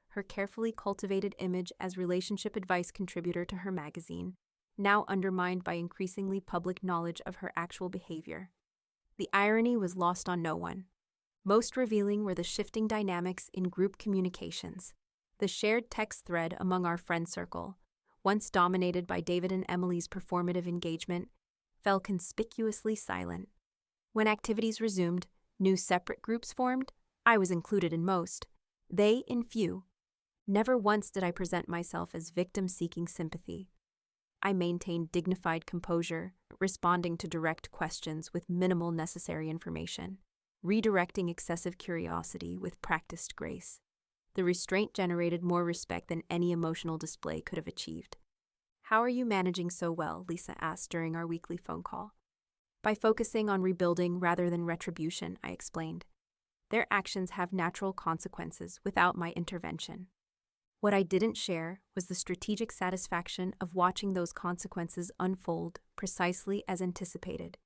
her carefully cultivated image as relationship advice contributor to her magazine, now undermined by increasingly public knowledge of her actual behavior. The irony was lost on no one. Most revealing were the shifting dynamics in group communications. The shared text thread among our friend circle, once dominated by David and Emily's performative engagement, fell conspicuously silent. When activities resumed, new separate groups formed. I was included in most, they in few. Never once did I present myself as victim seeking sympathy. I maintained dignified composure, responding to direct questions with minimal necessary information, redirecting excessive curiosity with practiced grace. The restraint generated more respect than any emotional display could have achieved. How are you managing so well? Lisa asked during our weekly phone call. By focusing on rebuilding rather than retribution, I explained. Their actions have natural consequences without my intervention. What I didn't share was the strategic satisfaction of watching those consequences unfold precisely as anticipated.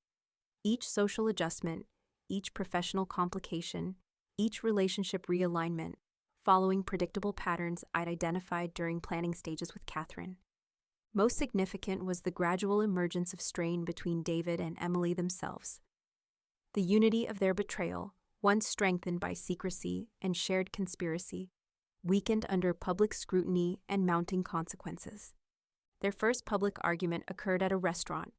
Each social adjustment, each professional complication, each relationship realignment, following predictable patterns I'd identified during planning stages with Catherine. Most significant was the gradual emergence of strain between David and Emily themselves. The unity of their betrayal, once strengthened by secrecy and shared conspiracy, weakened under public scrutiny and mounting consequences. Their first public argument occurred at a restaurant,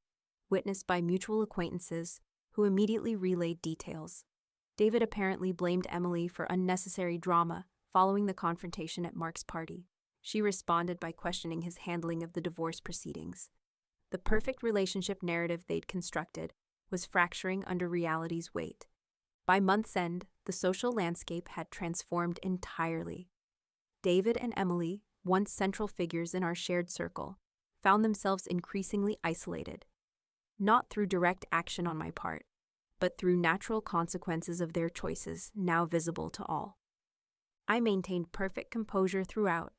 witnessed by mutual acquaintances who immediately relayed details. David apparently blamed Emily for unnecessary drama following the confrontation at Mark's party. She responded by questioning his handling of the divorce proceedings. The perfect relationship narrative they'd constructed was fracturing under reality's weight. By month's end, the social landscape had transformed entirely. David and Emily, once central figures in our shared circle, found themselves increasingly isolated, not through direct action on my part, but through natural consequences of their choices now visible to all. I maintained perfect composure throughout,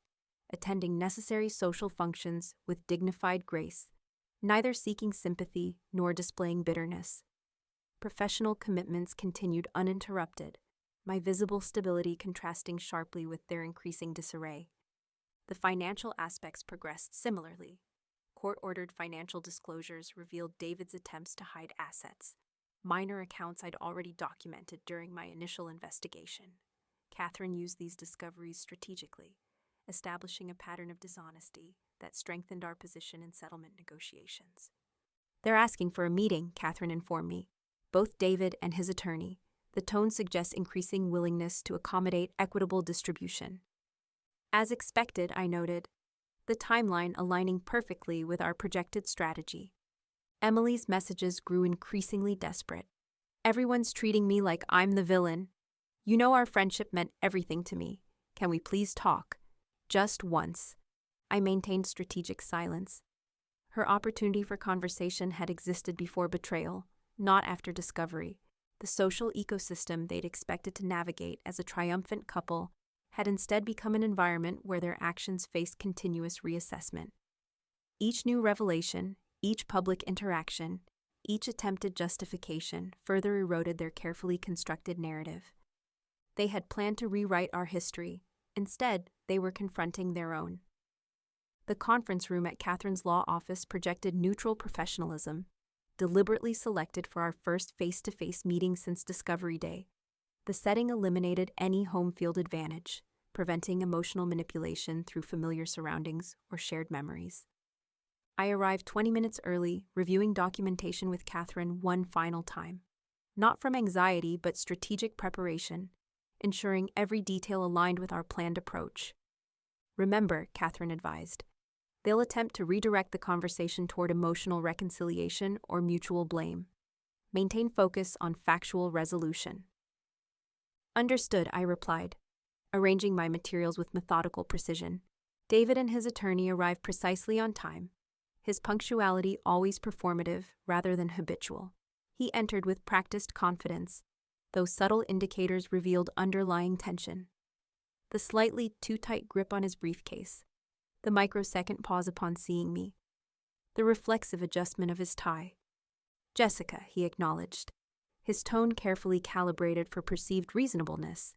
attending necessary social functions with dignified grace, neither seeking sympathy nor displaying bitterness. Professional commitments continued uninterrupted, my visible stability contrasting sharply with their increasing disarray. The financial aspects progressed similarly. Court-ordered financial disclosures revealed David's attempts to hide assets, minor accounts I'd already documented during my initial investigation. Catherine used these discoveries strategically, establishing a pattern of dishonesty that strengthened our position in settlement negotiations. "They're asking for a meeting," Catherine informed me. Both David and his attorney. The tone suggests increasing willingness to accommodate equitable distribution. As expected, I noted, the timeline aligning perfectly with our projected strategy. Emily's messages grew increasingly desperate. "Everyone's treating me like I'm the villain. You know our friendship meant everything to me. Can we please talk? Just once." I maintained strategic silence. Her opportunity for conversation had existed before betrayal, not after discovery. The social ecosystem they'd expected to navigate as a triumphant couple had instead become an environment where their actions faced continuous reassessment. Each new revelation, each public interaction, each attempted justification further eroded their carefully constructed narrative. They had planned to rewrite our history. Instead, they were confronting their own. The conference room at Catherine's law office projected neutral professionalism, deliberately selected for our first face-to-face meeting since Discovery Day. The setting eliminated any home field advantage, preventing emotional manipulation through familiar surroundings or shared memories. I arrived 20 minutes early, reviewing documentation with Catherine one final time. Not from anxiety, but strategic preparation, ensuring every detail aligned with our planned approach. "Remember," Catherine advised, "they'll attempt to redirect the conversation toward emotional reconciliation or mutual blame. Maintain focus on factual resolution." "Understood," I replied, arranging my materials with methodical precision. David and his attorney arrived precisely on time, his punctuality always performative rather than habitual. He entered with practiced confidence, though subtle indicators revealed underlying tension. The slightly too tight grip on his briefcase, the microsecond pause upon seeing me, the reflexive adjustment of his tie. "Jessica," he acknowledged, his tone carefully calibrated for perceived reasonableness.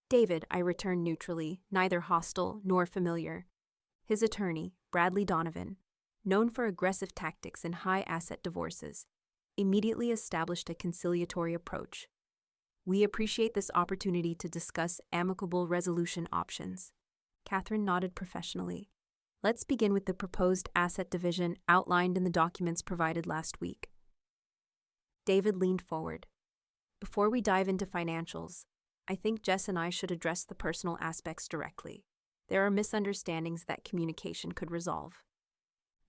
"David," I returned neutrally, neither hostile nor familiar. His attorney, Bradley Donovan, known for aggressive tactics in high-asset divorces, immediately established a conciliatory approach. "We appreciate this opportunity to discuss amicable resolution options." Catherine nodded professionally. "Let's begin with the proposed asset division outlined in the documents provided last week." David leaned forward. "Before we dive into financials, I think Jess and I should address the personal aspects directly. There are misunderstandings that communication could resolve."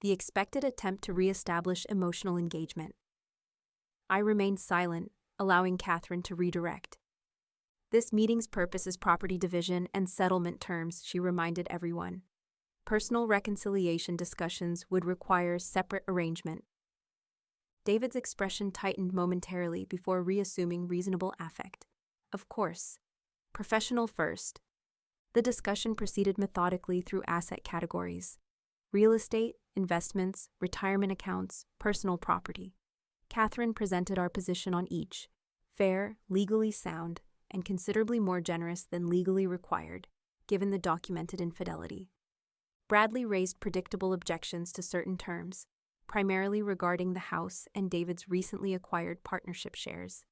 The expected attempt to reestablish emotional engagement. I remained silent, allowing Catherine to redirect. "This meeting's purpose is property division and settlement terms," she reminded everyone. "Personal reconciliation discussions would require separate arrangement." David's expression tightened momentarily before reassuming reasonable affect. "Of course. Professional first." The discussion proceeded methodically through asset categories: real estate, investments, retirement accounts, personal property. Catherine presented our position on each, fair, legally sound, and considerably more generous than legally required, given the documented infidelity. Bradley raised predictable objections to certain terms, primarily regarding the house and David's recently acquired partnership shares.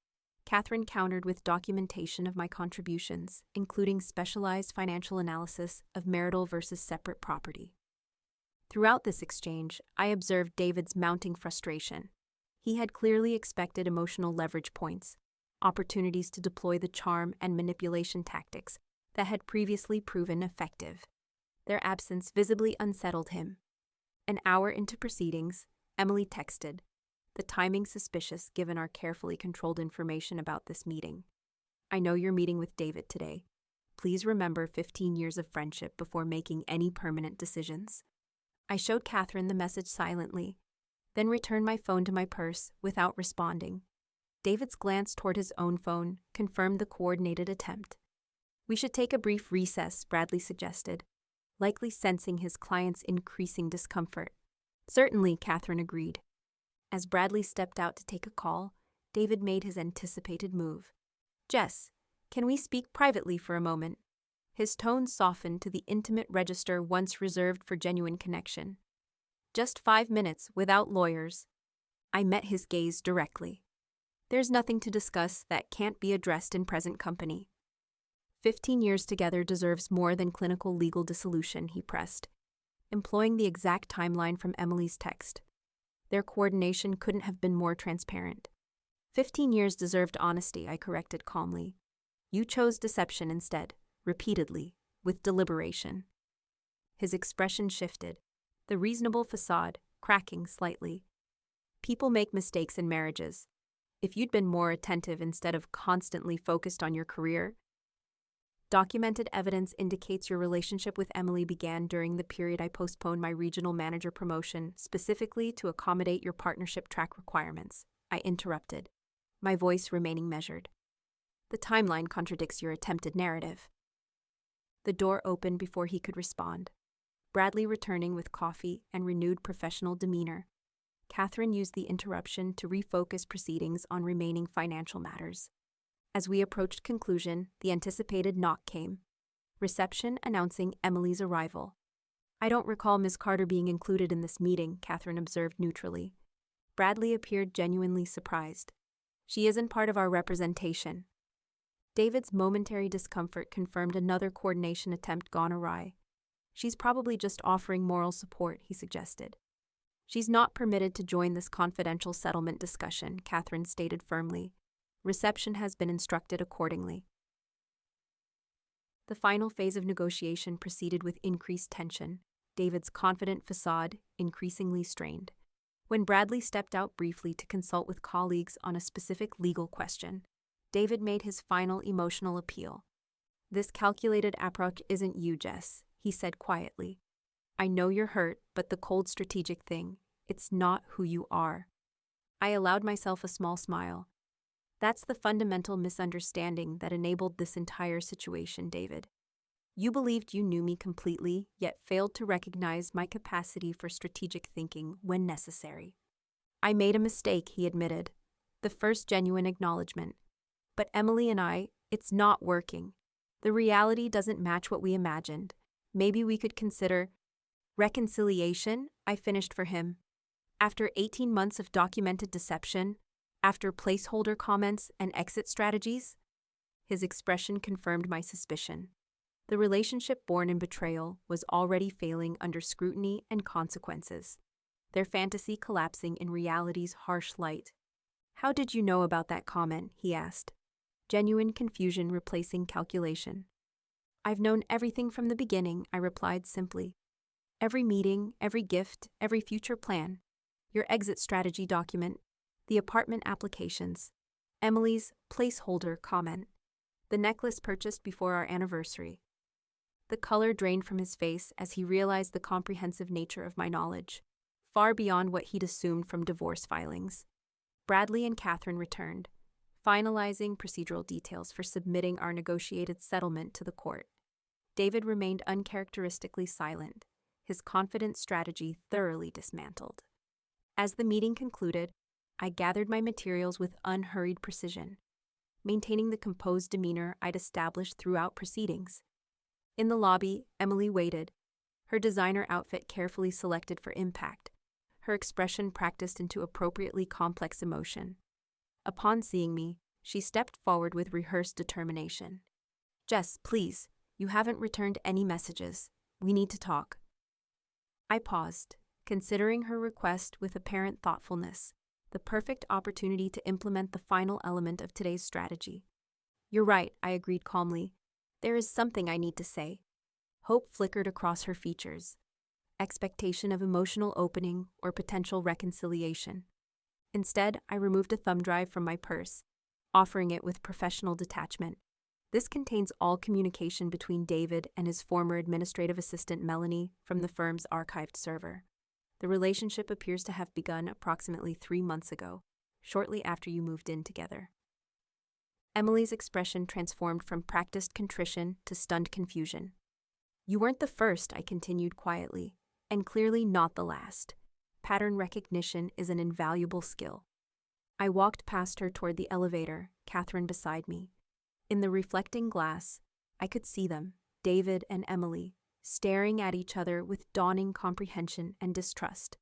Catherine countered with documentation of my contributions, including specialized financial analysis of marital versus separate property. Throughout this exchange, I observed David's mounting frustration. He had clearly expected emotional leverage points, opportunities to deploy the charm and manipulation tactics that had previously proven effective. Their absence visibly unsettled him. An hour into proceedings, Emily texted, the timing suspicious given our carefully controlled information about this meeting. I know you're meeting with David today. Please remember 15 years of friendship before making any permanent decisions. I showed Catherine the message silently, then returned my phone to my purse without responding. David's glance toward his own phone confirmed the coordinated attempt. We should take a brief recess, Bradley suggested, likely sensing his client's increasing discomfort. Certainly, Catherine agreed. As Bradley stepped out to take a call, David made his anticipated move. Jess, can we speak privately for a moment? His tone softened to the intimate register once reserved for genuine connection. Just 5 minutes, without lawyers. I met his gaze directly. There's nothing to discuss that can't be addressed in present company. 15 years together deserves more than clinical legal dissolution, he pressed, employing the exact timeline from Emily's text. Their coordination couldn't have been more transparent. 15 years deserved honesty, I corrected calmly. You chose deception instead, repeatedly, with deliberation. His expression shifted, the reasonable facade cracking slightly. People make mistakes in marriages. If you'd been more attentive instead of constantly focused on your career. Documented evidence indicates your relationship with Emily began during the period I postponed my regional manager promotion specifically to accommodate your partnership track requirements, I interrupted, my voice remaining measured. The timeline contradicts your attempted narrative. The door opened before he could respond. Bradley returning with coffee and renewed professional demeanor. Catherine used the interruption to refocus proceedings on remaining financial matters. As we approached conclusion, the anticipated knock came. Reception announcing Emily's arrival. I don't recall Ms. Carter being included in this meeting, Catherine observed neutrally. Bradley appeared genuinely surprised. She isn't part of our representation. David's momentary discomfort confirmed another coordination attempt gone awry. She's probably just offering moral support, he suggested. She's not permitted to join this confidential settlement discussion, Catherine stated firmly. Reception has been instructed accordingly. The final phase of negotiation proceeded with increased tension, David's confident facade increasingly strained. When Bradley stepped out briefly to consult with colleagues on a specific legal question, David made his final emotional appeal. This calculated approach isn't you, Jess, he said quietly. I know you're hurt, but the cold strategic thing, it's not who you are. I allowed myself a small smile. That's the fundamental misunderstanding that enabled this entire situation, David. You believed you knew me completely, yet failed to recognize my capacity for strategic thinking when necessary. I made a mistake, he admitted, the first genuine acknowledgement. But Emily and I, it's not working. The reality doesn't match what we imagined. Maybe we could consider reconciliation, I finished for him. After 18 months of documented deception, after placeholder comments and exit strategies, his expression confirmed my suspicion. The relationship born in betrayal was already failing under scrutiny and consequences, their fantasy collapsing in reality's harsh light. How did you know about that comment? He asked, genuine confusion replacing calculation. I've known everything from the beginning, I replied simply. Every meeting, every gift, every future plan, your exit strategy document, the apartment applications, Emily's placeholder comment, the necklace purchased before our anniversary. The color drained from his face as he realized the comprehensive nature of my knowledge, far beyond what he'd assumed from divorce filings. Bradley and Catherine returned, finalizing procedural details for submitting our negotiated settlement to the court. David remained uncharacteristically silent, his confident strategy thoroughly dismantled. As the meeting concluded, I gathered my materials with unhurried precision, maintaining the composed demeanor I'd established throughout proceedings. In the lobby, Emily waited, her designer outfit carefully selected for impact, her expression practiced into appropriately complex emotion. Upon seeing me, she stepped forward with rehearsed determination. Jess, please, you haven't returned any messages. We need to talk. I paused, considering her request with apparent thoughtfulness, the perfect opportunity to implement the final element of today's strategy. You're right, I agreed calmly. There is something I need to say. Hope flickered across her features. Expectation of emotional opening or potential reconciliation. Instead, I removed a thumb drive from my purse, offering it with professional detachment. This contains all communication between David and his former administrative assistant Melanie from the firm's archived server. The relationship appears to have begun approximately 3 months ago, shortly after you moved in together. Emily's expression transformed from practiced contrition to stunned confusion. You weren't the first, I continued quietly, and clearly not the last. Pattern recognition is an invaluable skill. I walked past her toward the elevator, Catherine beside me. In the reflecting glass, I could see them, David and Emily, staring at each other with dawning comprehension and distrust,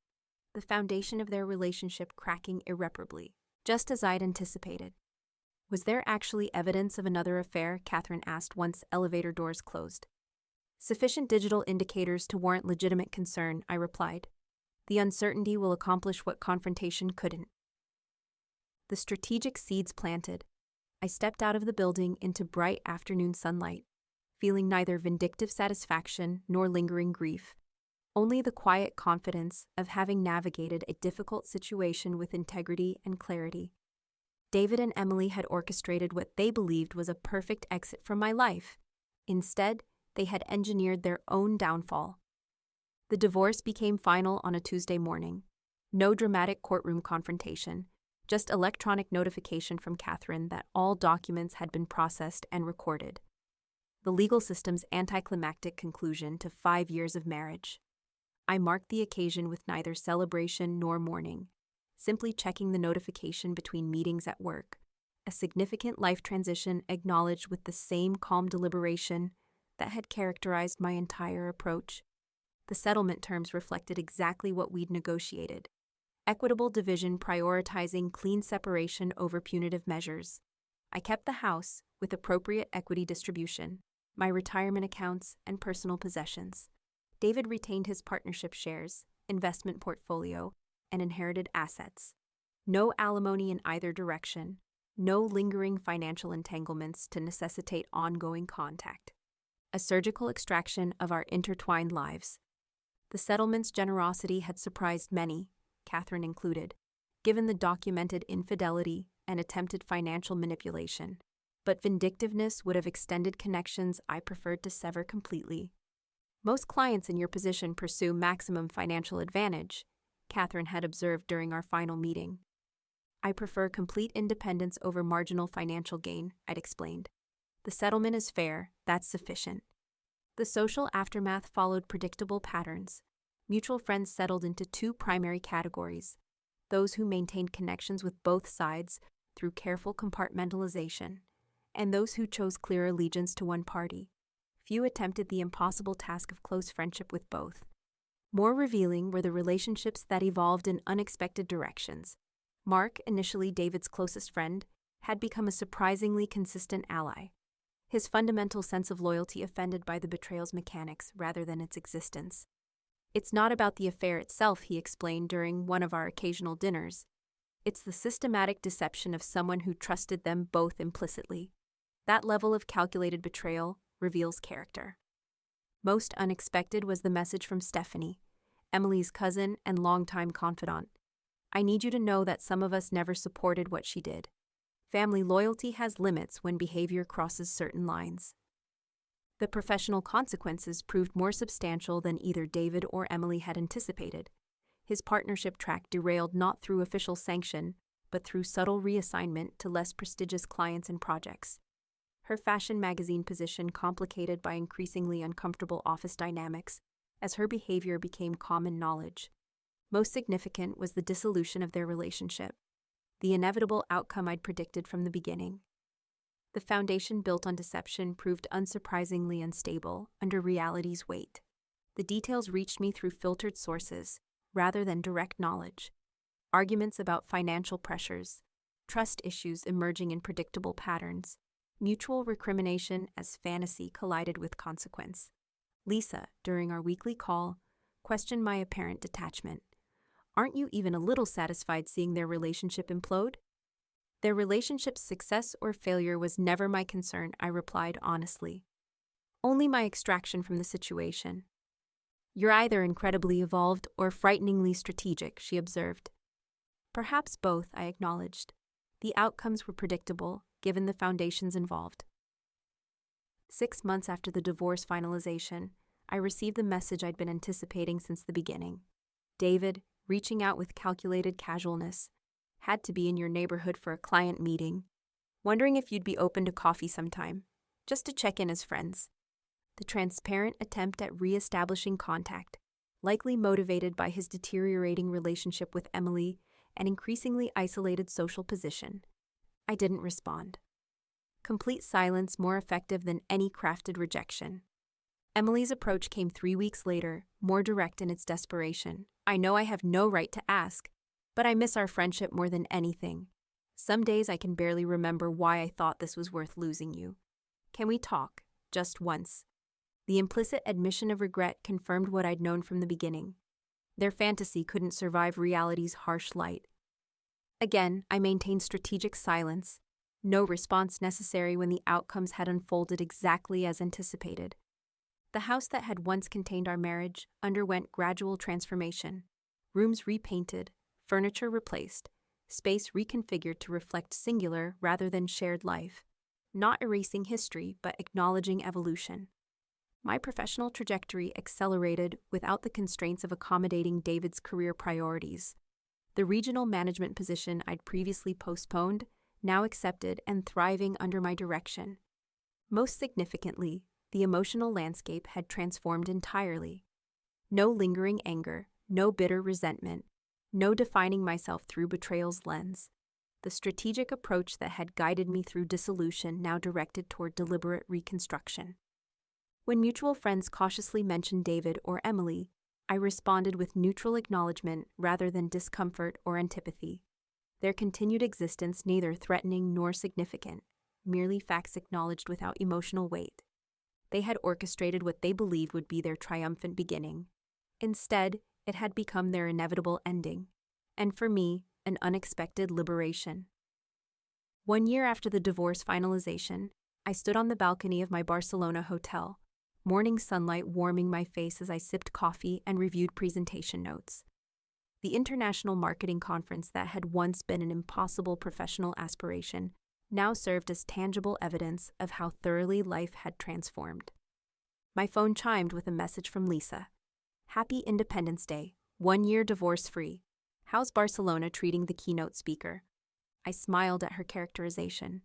the foundation of their relationship cracking irreparably, just as I'd anticipated. Was there actually evidence of another affair? Catherine asked once elevator doors closed. Sufficient digital indicators to warrant legitimate concern, I replied. The uncertainty will accomplish what confrontation couldn't. The strategic seeds planted. I stepped out of the building into bright afternoon sunlight, feeling neither vindictive satisfaction nor lingering grief, only the quiet confidence of having navigated a difficult situation with integrity and clarity. David and Emily had orchestrated what they believed was a perfect exit from my life. Instead, they had engineered their own downfall. The divorce became final on a Tuesday morning. No dramatic courtroom confrontation, just electronic notification from Catherine that all documents had been processed and recorded. The legal system's anticlimactic conclusion to 5 years of marriage. I marked the occasion with neither celebration nor mourning, simply checking the notification between meetings at work, a significant life transition acknowledged with the same calm deliberation that had characterized my entire approach. The settlement terms reflected exactly what we'd negotiated. Equitable division prioritizing clean separation over punitive measures. I kept the house with appropriate equity distribution, my retirement accounts, and personal possessions. David retained his partnership shares, investment portfolio, and inherited assets. No alimony in either direction, no lingering financial entanglements to necessitate ongoing contact. A surgical extraction of our intertwined lives. The settlement's generosity had surprised many, Catherine included, given the documented infidelity and attempted financial manipulation. But vindictiveness would have extended connections I preferred to sever completely. Most clients in your position pursue maximum financial advantage, Catherine had observed during our final meeting. I prefer complete independence over marginal financial gain, I'd explained. The settlement is fair, that's sufficient. The social aftermath followed predictable patterns. Mutual friends settled into 2 primary categories: those who maintained connections with both sides through careful compartmentalization, and those who chose clear allegiance to one party. Few attempted the impossible task of close friendship with both. More revealing were the relationships that evolved in unexpected directions. Mark, initially David's closest friend, had become a surprisingly consistent ally. His fundamental sense of loyalty offended by the betrayal's mechanics rather than its existence. It's not about the affair itself, he explained during one of our occasional dinners. It's the systematic deception of someone who trusted them both implicitly. That level of calculated betrayal reveals character. Most unexpected was the message from Stephanie, Emily's cousin and longtime confidant. I need you to know that some of us never supported what she did. Family loyalty has limits when behavior crosses certain lines. The professional consequences proved more substantial than either David or Emily had anticipated. His partnership track derailed not through official sanction, but through subtle reassignment to less prestigious clients and projects. Her fashion magazine position complicated by increasingly uncomfortable office dynamics as her behavior became common knowledge. Most significant was the dissolution of their relationship, the inevitable outcome I'd predicted from the beginning. The foundation built on deception proved unsurprisingly unstable under reality's weight. The details reached me through filtered sources, rather than direct knowledge. Arguments about financial pressures, trust issues emerging in predictable patterns, mutual recrimination as fantasy collided with consequence. Lisa, during our weekly call, questioned my apparent detachment. Aren't you even a little satisfied seeing their relationship implode? Their relationship's success or failure was never my concern, I replied honestly. Only my extraction from the situation. You're either incredibly evolved or frighteningly strategic, she observed. Perhaps both, I acknowledged. The outcomes were predictable, given the foundations involved. 6 months after the divorce finalization, I received the message I'd been anticipating since the beginning. David, reaching out with calculated casualness, had to be in your neighborhood for a client meeting. Wondering if you'd be open to coffee sometime, just to check in as friends. The transparent attempt at re-establishing contact, likely motivated by his deteriorating relationship with Emily and increasingly isolated social position. I didn't respond. Complete silence more effective than any crafted rejection. Emily's approach came 3 weeks later, more direct in its desperation. I know I have no right to ask, but I miss our friendship more than anything. Some days I can barely remember why I thought this was worth losing you. Can we talk, just once? The implicit admission of regret confirmed what I'd known from the beginning. Their fantasy couldn't survive reality's harsh light. Again, I maintained strategic silence, no response necessary when the outcomes had unfolded exactly as anticipated. The house that had once contained our marriage underwent gradual transformation. Rooms repainted, furniture replaced, space reconfigured to reflect singular rather than shared life, not erasing history but acknowledging evolution. My professional trajectory accelerated without the constraints of accommodating David's career priorities. The regional management position I'd previously postponed, now accepted and thriving under my direction. Most significantly, the emotional landscape had transformed entirely. No lingering anger, no bitter resentment, no defining myself through betrayal's lens. The strategic approach that had guided me through dissolution now directed toward deliberate reconstruction. When mutual friends cautiously mentioned David or Emily, I responded with neutral acknowledgement rather than discomfort or antipathy. Their continued existence neither threatening nor significant, merely facts acknowledged without emotional weight. They had orchestrated what they believed would be their triumphant beginning. Instead, it had become their inevitable ending, and for me, an unexpected liberation. 1 year after the divorce finalization, I stood on the balcony of my Barcelona hotel, morning sunlight warming my face as I sipped coffee and reviewed presentation notes. The international marketing conference that had once been an impossible professional aspiration now served as tangible evidence of how thoroughly life had transformed. My phone chimed with a message from Lisa. Happy Independence Day, 1 year divorce-free. How's Barcelona treating the keynote speaker? I smiled at her characterization.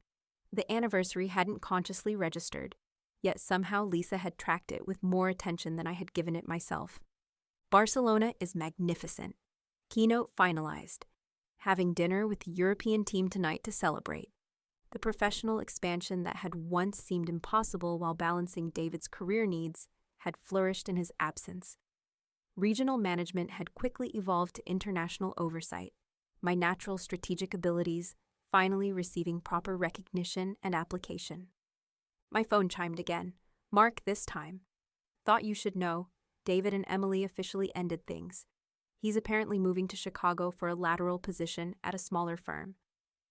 The anniversary hadn't consciously registered, yet somehow Lisa had tracked it with more attention than I had given it myself. Barcelona is magnificent. Keynote finalized. Having dinner with the European team tonight to celebrate. The professional expansion that had once seemed impossible while balancing David's career needs had flourished in his absence. Regional management had quickly evolved to international oversight, my natural strategic abilities finally receiving proper recognition and application. My phone chimed again. Mark, this time. Thought you should know, David and Emily officially ended things. He's apparently moving to Chicago for a lateral position at a smaller firm.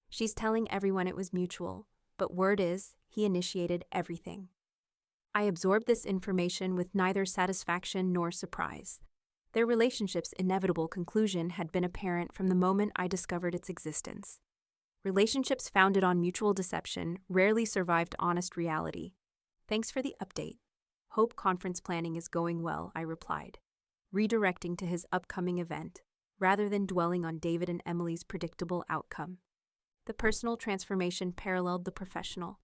She's telling everyone it was mutual, but word is, he initiated everything. I absorbed this information with neither satisfaction nor surprise. Their relationship's inevitable conclusion had been apparent from the moment I discovered its existence. Relationships founded on mutual deception rarely survived honest reality. Thanks for the update. Hope conference planning is going well, I replied, redirecting to his upcoming event, rather than dwelling on David and Emily's predictable outcome. The personal transformation paralleled the professional.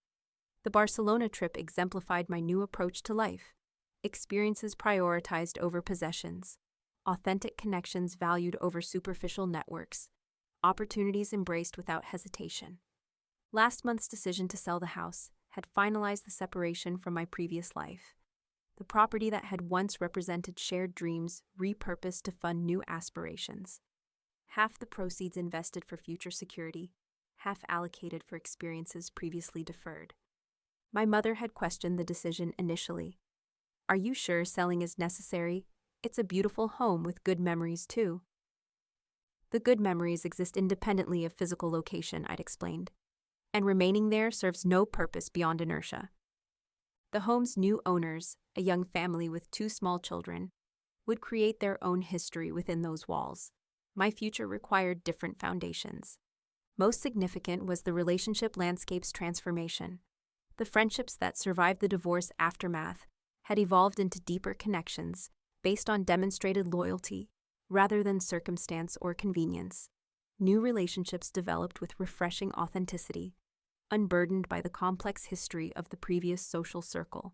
The Barcelona trip exemplified my new approach to life. Experiences prioritized over possessions. Authentic connections valued over superficial networks. Opportunities embraced without hesitation. Last month's decision to sell the house had finalized the separation from my previous life. The property that had once represented shared dreams repurposed to fund new aspirations. Half the proceeds invested for future security, half allocated for experiences previously deferred. My mother had questioned the decision initially. Are you sure selling is necessary? It's a beautiful home with good memories, too. The good memories exist independently of physical location, I'd explained, and remaining there serves no purpose beyond inertia. The home's new owners, a young family with 2 small children, would create their own history within those walls. My future required different foundations. Most significant was the relationship landscape's transformation. The friendships that survived the divorce aftermath had evolved into deeper connections based on demonstrated loyalty rather than circumstance or convenience. New relationships developed with refreshing authenticity, unburdened by the complex history of the previous social circle.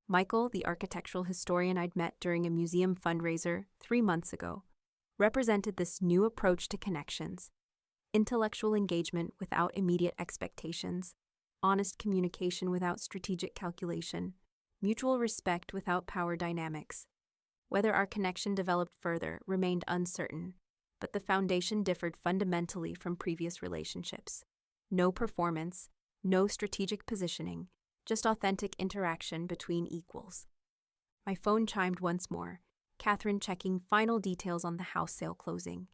Michael, the architectural historian I'd met during a museum fundraiser 3 months ago, represented this new approach to connections: intellectual engagement without immediate expectations, honest communication without strategic calculation, mutual respect without power dynamics. Whether our connection developed further remained uncertain, but the foundation differed fundamentally from previous relationships. No performance, no strategic positioning, just authentic interaction between equals. My phone chimed once more, Catherine checking final details on the house sale closing.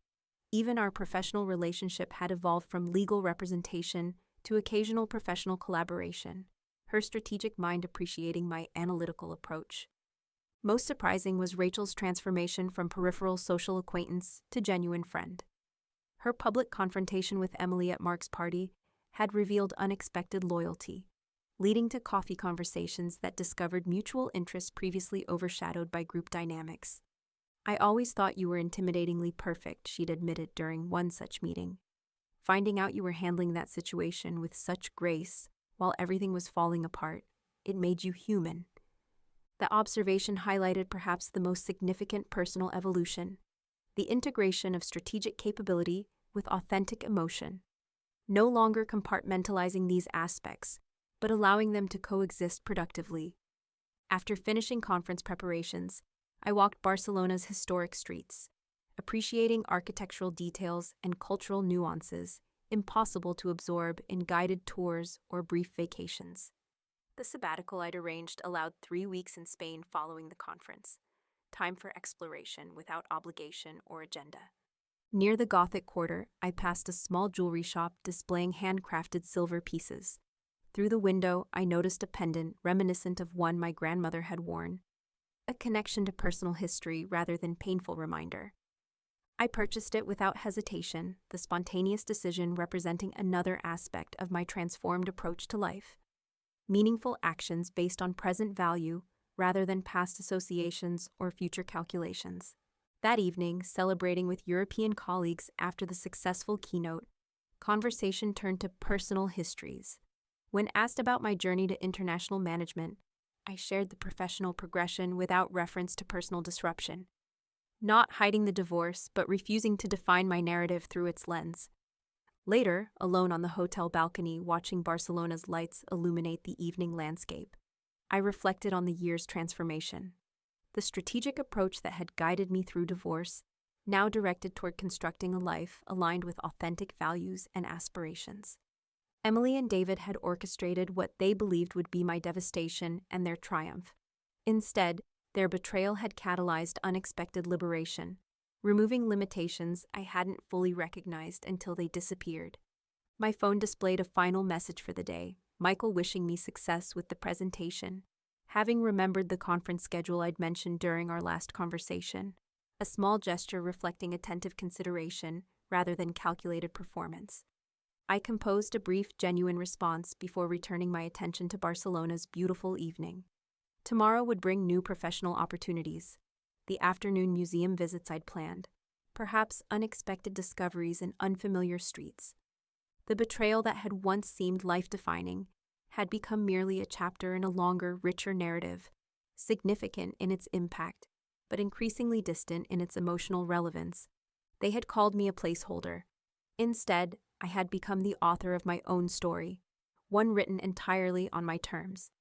Even our professional relationship had evolved from legal representation to occasional professional collaboration, her strategic mind appreciating my analytical approach. Most surprising was Rachel's transformation from peripheral social acquaintance to genuine friend. Her public confrontation with Emily at Mark's party had revealed unexpected loyalty, leading to coffee conversations that discovered mutual interests previously overshadowed by group dynamics. "I always thought you were intimidatingly perfect," she'd admitted during one such meeting. "Finding out you were handling that situation with such grace while everything was falling apart, it made you human." The observation highlighted perhaps the most significant personal evolution: the integration of strategic capability with authentic emotion. No longer compartmentalizing these aspects, but allowing them to coexist productively. After finishing conference preparations, I walked Barcelona's historic streets, appreciating architectural details and cultural nuances impossible to absorb in guided tours or brief vacations. The sabbatical I'd arranged allowed 3 weeks in Spain following the conference, time for exploration without obligation or agenda. Near the Gothic Quarter, I passed a small jewelry shop displaying handcrafted silver pieces. Through the window, I noticed a pendant reminiscent of one my grandmother had worn, a connection to personal history rather than painful reminder. I purchased it without hesitation, the spontaneous decision representing another aspect of my transformed approach to life: meaningful actions based on present value rather than past associations or future calculations. That evening, celebrating with European colleagues after the successful keynote, conversation turned to personal histories. When asked about my journey to international management, I shared the professional progression without reference to personal disruption, not hiding the divorce, but refusing to define my narrative through its lens. Later, alone on the hotel balcony watching Barcelona's lights illuminate the evening landscape, I reflected on the year's transformation. The strategic approach that had guided me through divorce, now directed toward constructing a life aligned with authentic values and aspirations. Emily and David had orchestrated what they believed would be my devastation and their triumph. Instead, their betrayal had catalyzed unexpected liberation, removing limitations I hadn't fully recognized until they disappeared. My phone displayed a final message for the day, Michael wishing me success with the presentation, having remembered the conference schedule I'd mentioned during our last conversation, a small gesture reflecting attentive consideration rather than calculated performance. I composed a brief, genuine response before returning my attention to Barcelona's beautiful evening. Tomorrow would bring new professional opportunities, the afternoon museum visits I'd planned, perhaps unexpected discoveries in unfamiliar streets. The betrayal that had once seemed life-defining had become merely a chapter in a longer, richer narrative, significant in its impact, but increasingly distant in its emotional relevance. They had called me a placeholder. Instead, I had become the author of my own story, one written entirely on my terms.